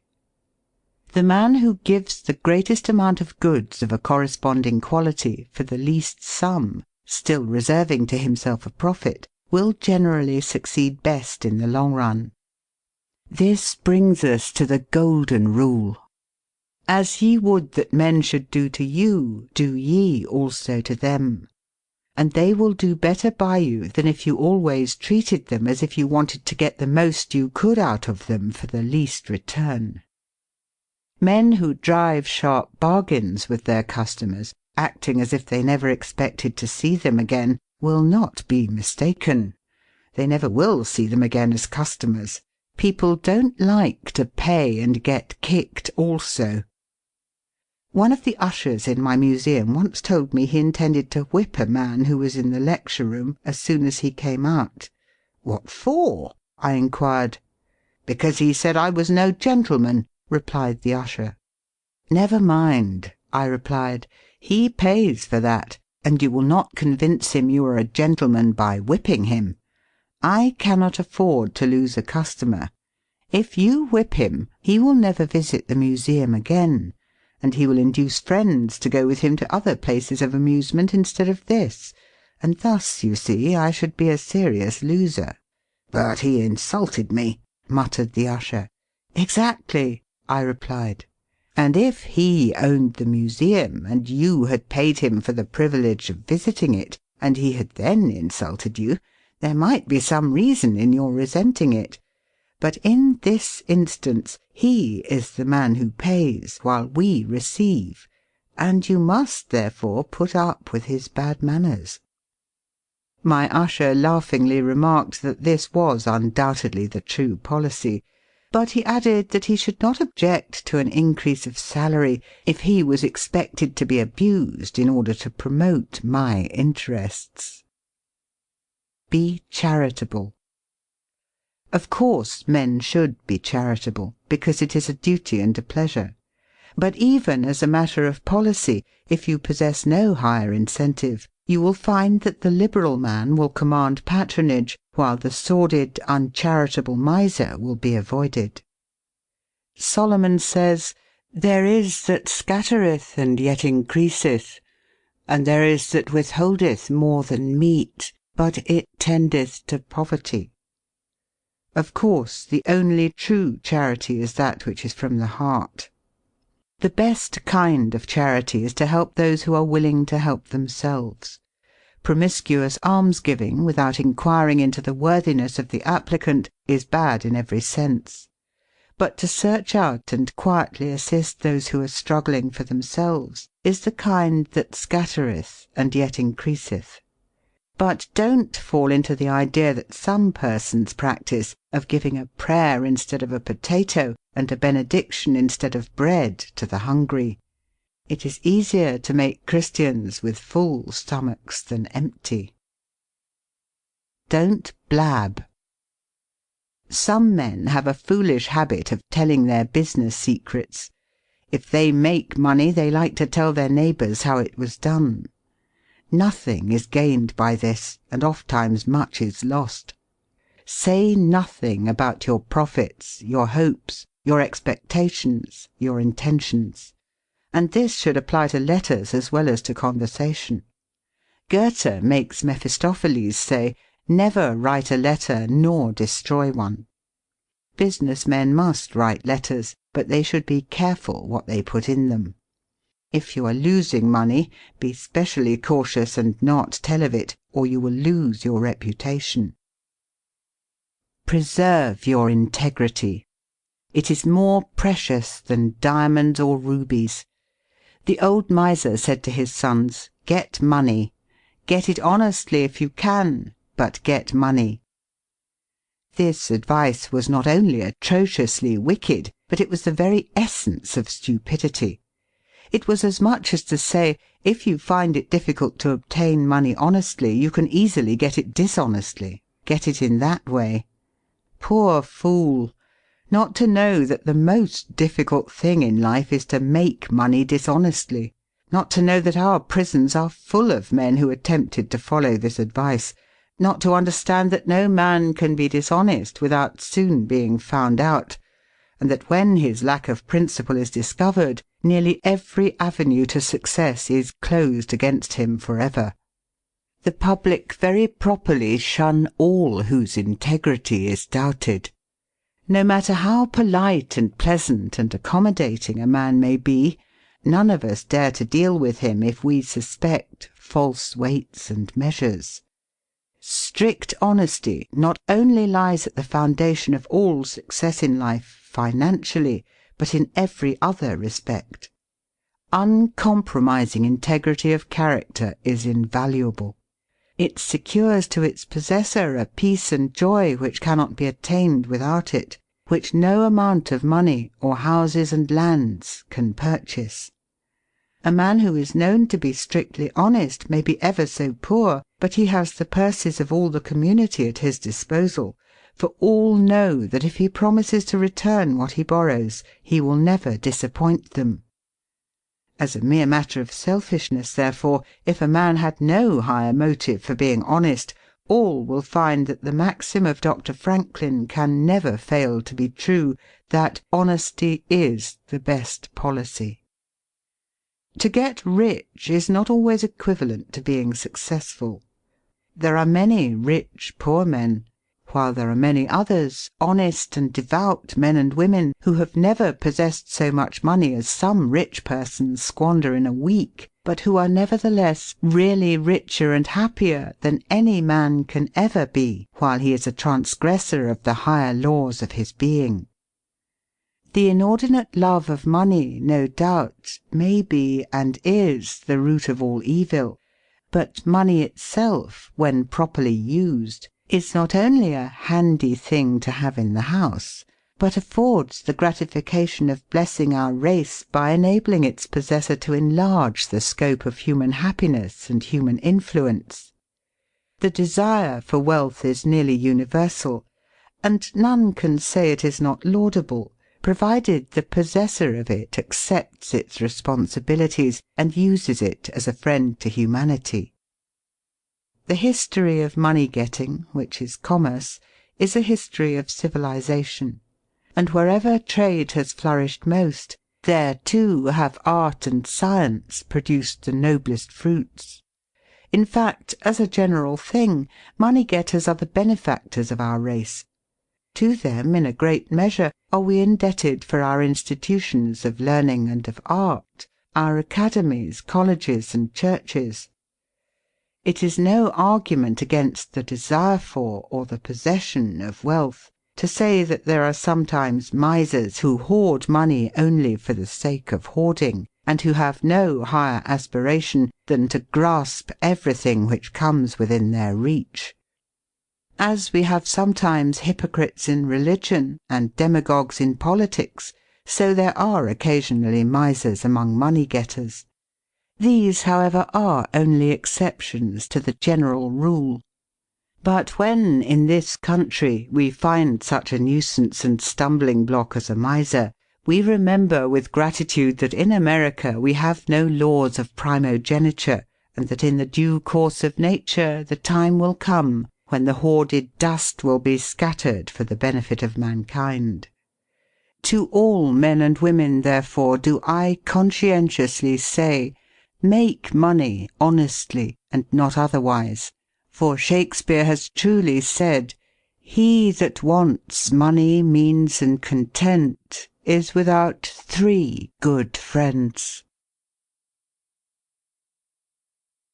The man who gives the greatest amount of goods of a corresponding quality for the least sum, still reserving to himself a profit, will generally succeed best in the long run. This brings us to the golden rule. As ye would that men should do to you, do ye also to them. And they will do better by you than if you always treated them as if you wanted to get the most you could out of them for the least return. Men who drive sharp bargains with their customers, acting as if they never expected to see them again, will not be mistaken. They never will see them again as customers. People don't like to pay and get kicked also. One of the ushers in my museum once told me he intended to whip a man who was in the lecture room as soon as he came out. "What for?" I inquired. "Because he said I was no gentleman," replied the usher. "Never mind," I replied. "He pays for that, and you will not convince him you are a gentleman by whipping him. I cannot afford to lose a customer. If you whip him, he will never visit the museum again, and he will induce friends to go with him to other places of amusement instead of this, and thus, you see, I should be a serious loser." "But he insulted me," muttered the usher. "Exactly," I replied. "And if he owned the museum, and you had paid him for the privilege of visiting it, and he had then insulted you, there might be some reason in your resenting it. But in this instance he is the man who pays, while we receive, and you must therefore put up with his bad manners." My usher laughingly remarked that this was undoubtedly the true policy, but he added that he should not object to an increase of salary if he was expected to be abused in order to promote my interests. Be charitable. Of course, men should be charitable, because it is a duty and a pleasure. But even as a matter of policy, if you possess no higher incentive, you will find that the liberal man will command patronage, while the sordid, uncharitable miser will be avoided. Solomon says, "There is that scattereth and yet increaseth, and there is that withholdeth more than meet, but it tendeth to poverty." Of course, the only true charity is that which is from the heart. The best kind of charity is to help those who are willing to help themselves. Promiscuous almsgiving, without inquiring into the worthiness of the applicant, is bad in every sense. But to search out and quietly assist those who are struggling for themselves is the kind that scattereth and yet increaseth. But don't fall into the idea that some persons practice of giving a prayer instead of a potato and a benediction instead of bread to the hungry. It is easier to make Christians with full stomachs than empty. Don't blab. Some men have a foolish habit of telling their business secrets. If they make money, they like to tell their neighbours how it was done. Nothing is gained by this, and ofttimes much is lost. Say nothing about your profits, your hopes, your expectations, your intentions. And this should apply to letters as well as to conversation. Goethe makes Mephistopheles say, "Never write a letter nor destroy one." Business men must write letters, but they should be careful what they put in them. If you are losing money, be specially cautious and not tell of it, or you will lose your reputation. Preserve your integrity. It is more precious than diamonds or rubies. The old miser said to his sons, "Get money. Get it honestly if you can, but get money." This advice was not only atrociously wicked, but it was the very essence of stupidity. It was as much as to say, if you find it difficult to obtain money honestly, you can easily get it dishonestly. Get it in that way. Poor fool! Not to know that the most difficult thing in life is to make money dishonestly. Not to know that our prisons are full of men who attempted to follow this advice. Not to understand that no man can be dishonest without soon being found out, and that when his lack of principle is discovered, nearly every avenue to success is closed against him forever. The public very properly shun all whose integrity is doubted. No matter how polite and pleasant and accommodating a man may be, none of us dare to deal with him if we suspect false weights and measures. Strict honesty not only lies at the foundation of all success in life financially, but in every other respect. Uncompromising integrity of character is invaluable. It secures to its possessor a peace and joy which cannot be attained without it, which no amount of money or houses and lands can purchase. A man who is known to be strictly honest may be ever so poor, but he has the purses of all the community at his disposal, for all know that if he promises to return what he borrows, he will never disappoint them. As a mere matter of selfishness, therefore, if a man had no higher motive for being honest, all will find that the maxim of Dr. Franklin can never fail to be true, that honesty is the best policy. To get rich is not always equivalent to being successful. There are many rich poor men, while there are many others, honest and devout men and women, who have never possessed so much money as some rich persons squander in a week, but who are nevertheless really richer and happier than any man can ever be while he is a transgressor of the higher laws of his being. The inordinate love of money, no doubt, may be and is the root of all evil, but money itself, when properly used, is not only a handy thing to have in the house, but affords the gratification of blessing our race by enabling its possessor to enlarge the scope of human happiness and human influence. The desire for wealth is nearly universal, and none can say it is not laudable, provided the possessor of it accepts its responsibilities and uses it as a friend to humanity. The history of money-getting, which is commerce, is a history of civilization, and wherever trade has flourished most, there too have art and science produced the noblest fruits. In fact, as a general thing, money-getters are the benefactors of our race. To them, in a great measure, are we indebted for our institutions of learning and of art, our academies, colleges, and churches. It is no argument against the desire for or the possession of wealth to say that there are sometimes misers who hoard money only for the sake of hoarding, and who have no higher aspiration than to grasp everything which comes within their reach. As we have sometimes hypocrites in religion and demagogues in politics, so there are occasionally misers among money-getters. These, however, are only exceptions to the general rule. But when, in this country, we find such a nuisance and stumbling block as a miser, we remember with gratitude that in America we have no laws of primogeniture, and that in the due course of nature the time will come when the hoarded dust will be scattered for the benefit of mankind. To all men and women, therefore, do I conscientiously say, make money honestly and not otherwise, for Shakespeare has truly said, "He that wants money, means, and content is without 3 good friends."